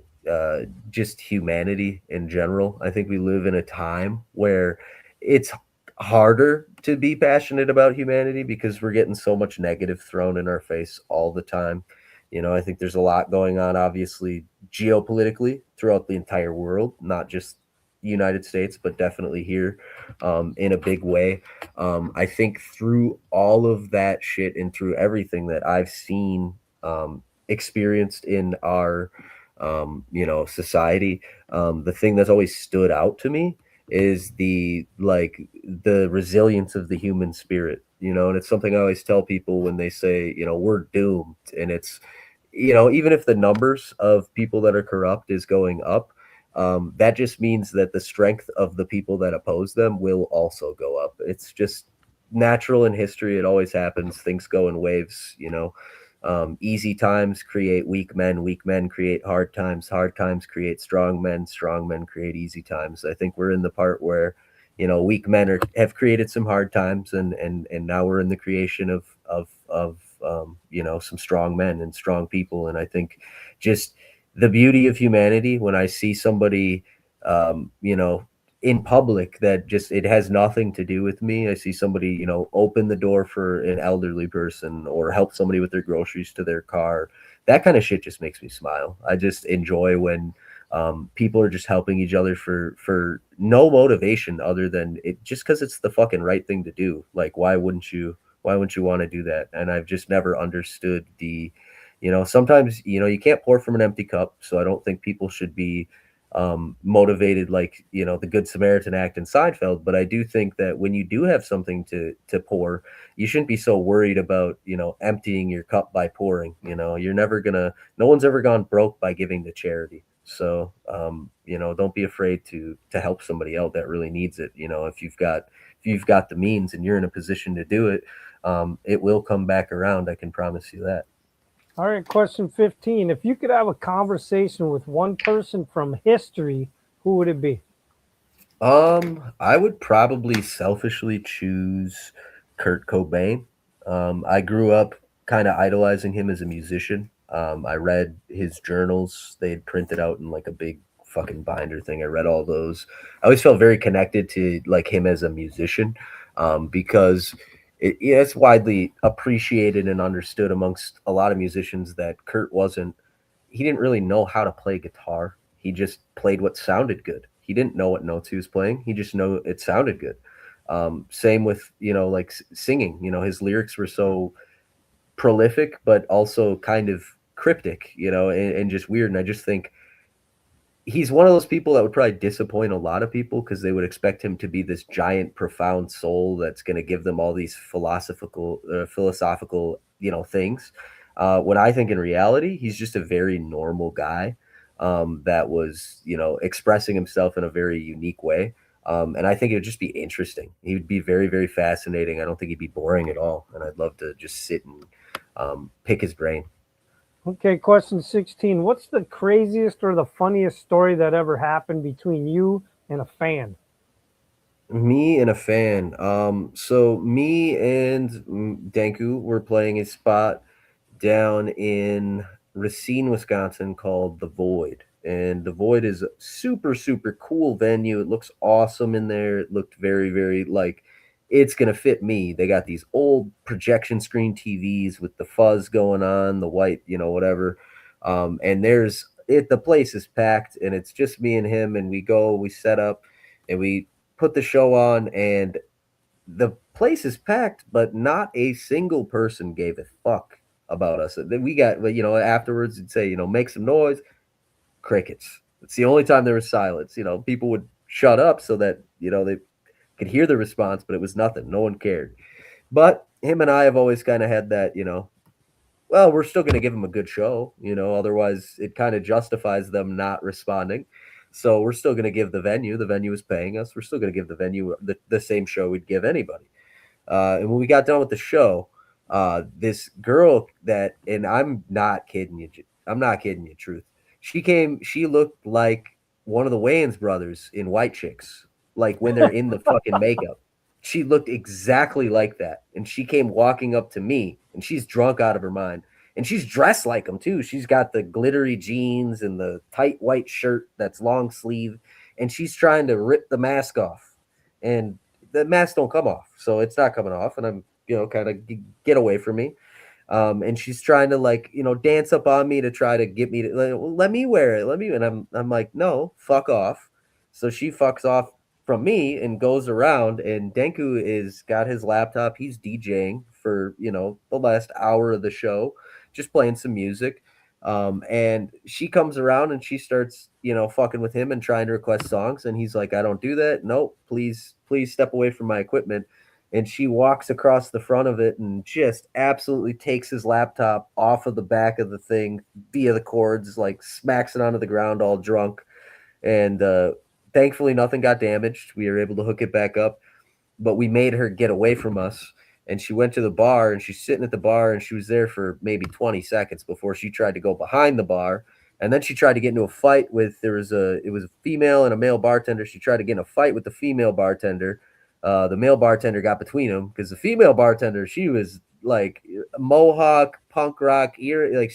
just humanity in general. I think we live in a time where it's harder to be passionate about humanity because we're getting so much negative thrown in our face all the time. I think there's a lot going on, obviously, geopolitically throughout the entire world, not just the United States, but definitely here, in a big way. I think through all of that shit and through everything that I've seen, experienced in our, society, the thing that's always stood out to me is the resilience of the human spirit. And it's something I always tell people when they say, we're doomed, and it's, even if the numbers of people that are corrupt is going up, that just means that the strength of the people that oppose them will also go up. It's just natural in history. It always happens. Things go in waves. Easy times create weak men create hard times create strong men create easy times. I think we're in the part where, weak men have created some hard times, and now we're in the creation of some strong men and strong people. And I think just the beauty of humanity when I see somebody, um, you know, in public that just it has nothing to do with me. I see somebody, open the door for an elderly person or help somebody with their groceries to their car. That kind of shit just makes me smile. I just enjoy when people are just helping each other for no motivation other than it just because it's the fucking right thing to do. Like why wouldn't you want to do that? And I've just never understood sometimes, you can't pour from an empty cup. So I don't think people should be motivated like, the Good Samaritan act in Seinfeld. But I do think that when you do have something to pour, you shouldn't be so worried about, emptying your cup by pouring. You're never gonna, no one's ever gone broke by giving to charity. So, don't be afraid to help somebody out that really needs it. If you've got the means and you're in a position to do it, it will come back around. I can promise you that. All right. Question 15. If you could have a conversation with one person from history, who would it be? I would probably selfishly choose Kurt Cobain. I grew up kind of idolizing him as a musician. I read his journals. They had printed out in like a big fucking binder thing. I read all those. I always felt very connected to like him as a musician, because it's widely appreciated and understood amongst a lot of musicians that Kurt wasn't he didn't really know how to play guitar. He just played what sounded good. He didn't know what notes he was playing. He just know it sounded good. Same with like singing. His lyrics were so prolific, but also kind of cryptic. And just weird. And I just think he's one of those people that would probably disappoint a lot of people because they would expect him to be this giant, profound soul that's going to give them all these philosophical, things. When I think in reality, he's just a very normal guy, that was, expressing himself in a very unique way. And I think it would just be interesting. He would be very, very fascinating. I don't think he'd be boring at all. And I'd love to just sit and pick his brain. Okay. Question 16. What's the craziest or the funniest story that ever happened between you and a fan? Me and a fan. So me and Danku were playing a spot down in Racine, Wisconsin called The Void. And The Void is a super, super cool venue. It looks awesome in there. It looked very, very like it's going to fit me. They got these old projection screen TVs with the fuzz going on, the white, whatever. And the place is packed and it's just me and him. And we set up and we put the show on, and the place is packed, but not a single person gave a fuck about us. Then we got, afterwards, you'd say, make some noise. Crickets. It's the only time there was silence. People would shut up so that they could hear the response, but it was nothing. No one cared. But him and I have always kind of had that, well, we're still going to give them a good show. Otherwise it kind of justifies them not responding. So we're still going to give the venue is paying us. We're still going to give the venue the same show we'd give anybody. And when we got done with the show, this girl that, and I'm not kidding you, I'm not kidding you, truth. She came, she looked like one of the Wayans brothers in White Chicks, like when they're in the fucking makeup. She looked exactly like that. And she came walking up to me, and she's drunk out of her mind. And she's dressed like them too. She's got the glittery jeans and the tight white shirt that's long sleeve, and she's trying to rip the mask off. And the mask don't come off, so it's not coming off. And I'm, kind of get away from me. And she's trying to like, dance up on me to try to get me to like, well, let me wear it, let me. And I'm like, no, fuck off. So she fucks off from me and goes around. And Denku is got his laptop. He's DJing for the last hour of the show, just playing some music. And she comes around and she starts, fucking with him and trying to request songs. And he's like, I don't do that. Nope, please step away from my equipment. And she walks across the front of it and just absolutely takes his laptop off of the back of the thing via the cords, like smacks it onto the ground all drunk. And thankfully, nothing got damaged. We were able to hook it back up, but we made her get away from us. And she went to the bar and she's sitting at the bar and she was there for maybe 20 seconds before she tried to go behind the bar. And then she tried to get into a fight with, it was a female and a male bartender. She tried to get in a fight with the female bartender. The male bartender got between them because the female bartender, she was like mohawk, punk rock, ear, like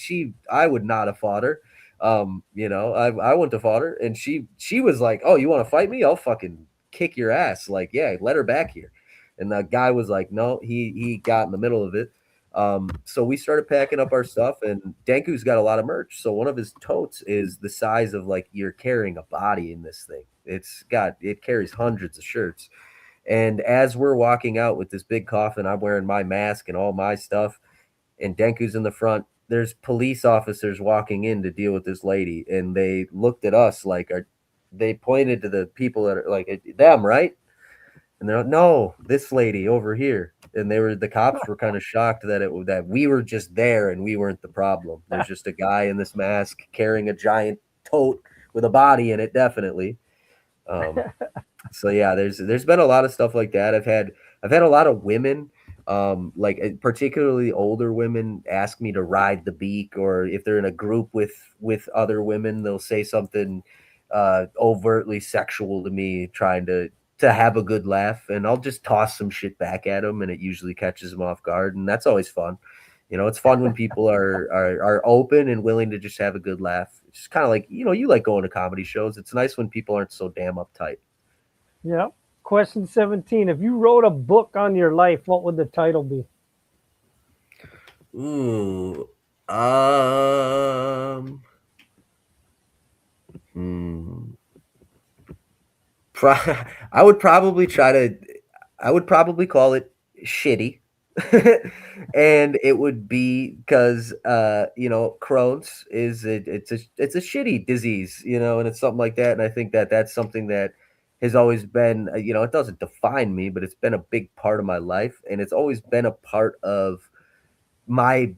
I would not have fought her. I wouldn't have fought her. And she was like, oh, you want to fight me? I'll fucking kick your ass. Like, yeah, let her back here. And the guy was like, no, he got in the middle of it. So we started packing up our stuff, and Denku's got a lot of merch. So one of his totes is the size of like you're carrying a body in this thing. It carries hundreds of shirts. And as we're walking out with this big coffin, I'm wearing my mask and all my stuff, and Denku's in the front. There's police officers walking in to deal with this lady, and they looked at us like, they pointed to the people that are like, them, right? And they're like, no, this lady over here. And the cops were kind of shocked that we were just there and we weren't the problem. There's just a guy in this mask carrying a giant tote with a body in it, definitely. Um, so yeah, there's been a lot of stuff like that. I've had a lot of women, like particularly older women, ask me to ride the beak, or if they're in a group with other women, they'll say something overtly sexual to me, trying to have a good laugh, and I'll just toss some shit back at them, and it usually catches them off guard, and that's always fun. It's fun when people are open and willing to just have a good laugh. It's kind of like you like going to comedy shows. It's nice when people aren't so damn uptight. Yeah. Question 17. If you wrote a book on your life, what would the title be? Ooh. Um. Hmm. Pro- I would probably try to. I would probably call it shitty, and it would be because Crohn's it's a shitty disease, and it's something like that. And I think that that's something that has always been, it doesn't define me, but it's been a big part of my life, and it's always been a part of my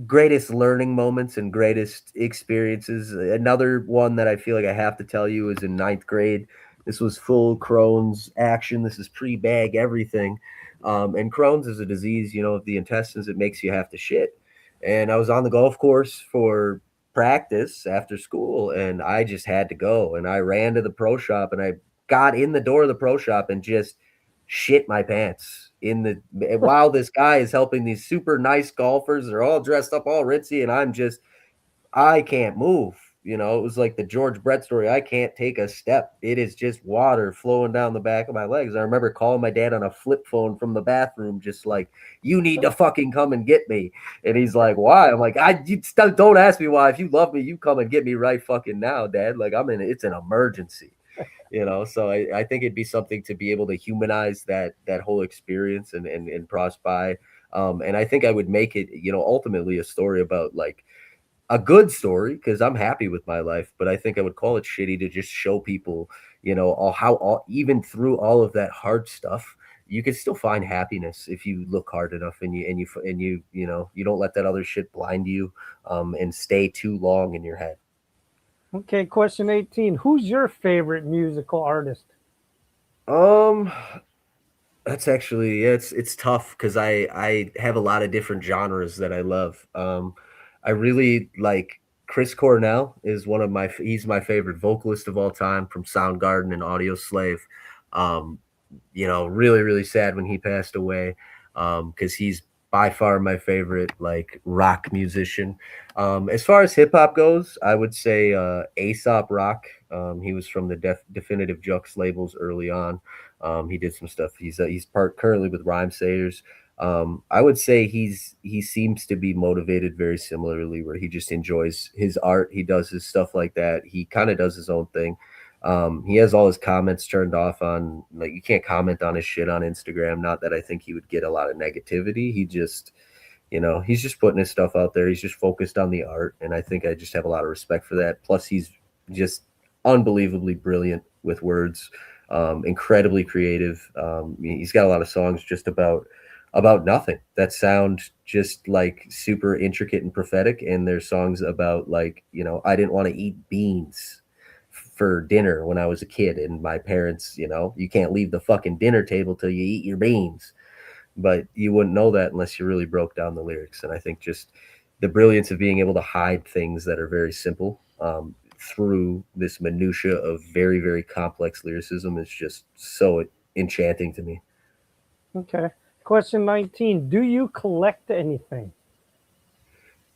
greatest learning moments and greatest experiences. Another one that I feel like I have to tell you is in ninth grade. This was full Crohn's action. This is pre-bag everything. And Crohn's is a disease, of the intestines. It makes you have to shit. And I was on the golf course for practice after school, and I just had to go. And I ran to the pro shop, and I got in the door of the pro shop and just shit my pants in the while this guy is helping these super nice golfers. They're all dressed up all ritzy, and I can't move. It was like the George Brett story. I can't take a step. It is just water flowing down the back of my legs. I remember calling my dad on a flip phone from the bathroom, just like, you need to fucking come and get me. And he's like, why? I'm like, you don't ask me why. If you love me, you come and get me right fucking now, Dad. Like, it's an emergency. So I think it'd be something to be able to humanize that whole experience and cross by. And I think I would make it, ultimately a story about like a good story, because I'm happy with my life, but I think I would call it shitty to just show people, even through all of that hard stuff, you can still find happiness if you look hard enough, and you don't let that other shit blind you, and stay too long in your head. Okay, question 18. Who's your favorite musical artist? Um, that's actually, yeah, it's tough because I have a lot of different genres that I love. I really like Chris Cornell is one of my he's my favorite vocalist of all time from Soundgarden and Audio Slave. Um, really sad when he passed away, because he's by far my favorite like rock musician. As far as hip hop goes, I would say Aesop Rock. He was from the Definitive Jux labels early on. He did some stuff. He's part currently with Rhyme Sayers. I would say he seems to be motivated very similarly, where he just enjoys his art. He does his stuff like that. He kind of does his own thing. He has all his comments turned off on, like, you can't comment on his shit on Instagram. Not that I think he would get a lot of negativity. He just, he's just putting his stuff out there. He's just focused on the art, and I think I just have a lot of respect for that. Plus, he's just unbelievably brilliant with words, incredibly creative. He's got a lot of songs just about nothing that sound just like super intricate and prophetic, and there's songs about, like, I didn't want to eat beans for dinner when I was a kid, and my parents, you can't leave the fucking dinner table till you eat your beans. But you wouldn't know that unless you really broke down the lyrics. And I think just the brilliance of being able to hide things that are very simple, through this minutia of very, very complex lyricism is just so enchanting to me. Okay. Question 19. Do you collect anything?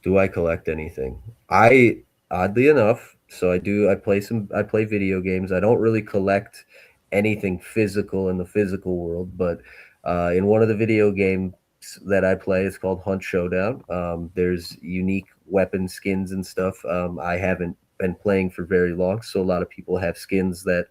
Do I collect anything? I Oddly enough, so I do. I play some. I play video games. I don't really collect anything physical in the physical world, but in one of the video games that I play, it's called Hunt Showdown. There's unique weapon skins and stuff. I haven't been playing for very long, so a lot of people have skins that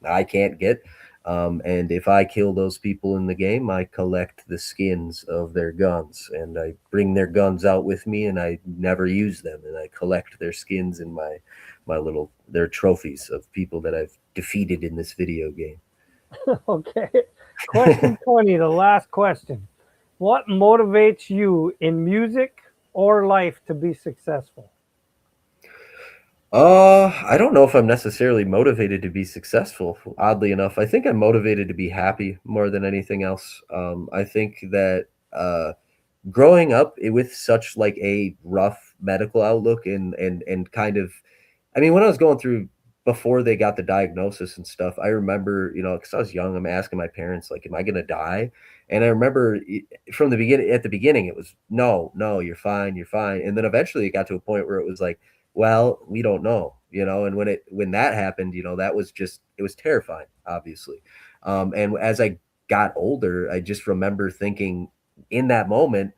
I can't get. And if I kill those people in the game, I collect the skins of their guns, and I bring their guns out with me, and I never use them, and I collect their skins in my little their trophies of people that I've defeated in this video game. Okay. Question 20, the last question. What motivates you in music or life to be successful? I don't know if I'm necessarily motivated to be successful. Oddly enough, I think I'm motivated to be happy more than anything else. I think that growing up with such like a rough medical outlook, and kind of, I mean, when I was going through before they got the diagnosis and stuff, I remember, because I was young, I'm asking my parents, like, am I going to die? And I remember from the beginning, at the beginning, it was no, no, you're fine, you're fine. And then eventually it got to a point where it was like, well, we don't know, and when that happened, that was just, it was terrifying, obviously. And as I got older, I just remember thinking in that moment,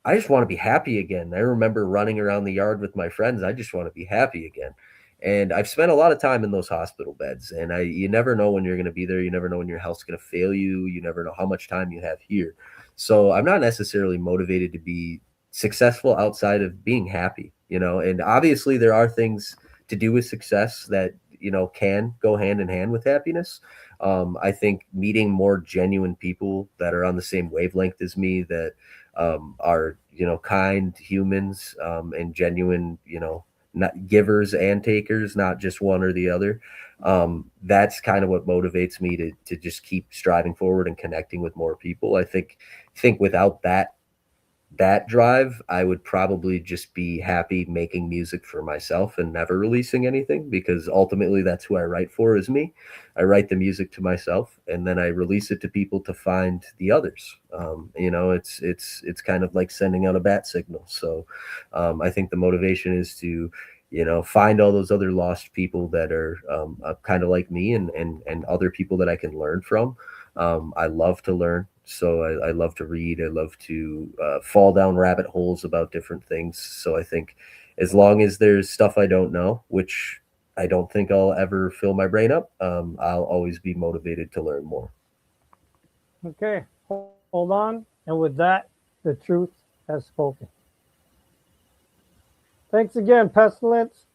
I just want to be happy again. I remember running around the yard with my friends. I just want to be happy again. And I've spent a lot of time in those hospital beds, and you never know when you're going to be there. You never know when your health's going to fail you. You never know how much time you have here. So I'm not necessarily motivated to be successful outside of being happy, and obviously there are things to do with success that, can go hand in hand with happiness. I think meeting more genuine people that are on the same wavelength as me, that are, kind humans, and genuine, not givers and takers, not just one or the other. That's kind of what motivates me to just keep striving forward and connecting with more people. I think without that drive, I would probably just be happy making music for myself and never releasing anything, because ultimately that's who I write for, is me. I write the music to myself, and then I release it to people to find the others. It's kind of like sending out a bat signal. So I think the motivation is to, find all those other lost people that are, kind of like me, and other people that I can learn from. I love to learn, so I love to read. I love to fall down rabbit holes about different things. So I think as long as there's stuff I don't know, which I don't think I'll ever fill my brain up, I'll always be motivated to learn more. Okay. Hold on. And with that, the truth has spoken. Thanks again, Pestilence.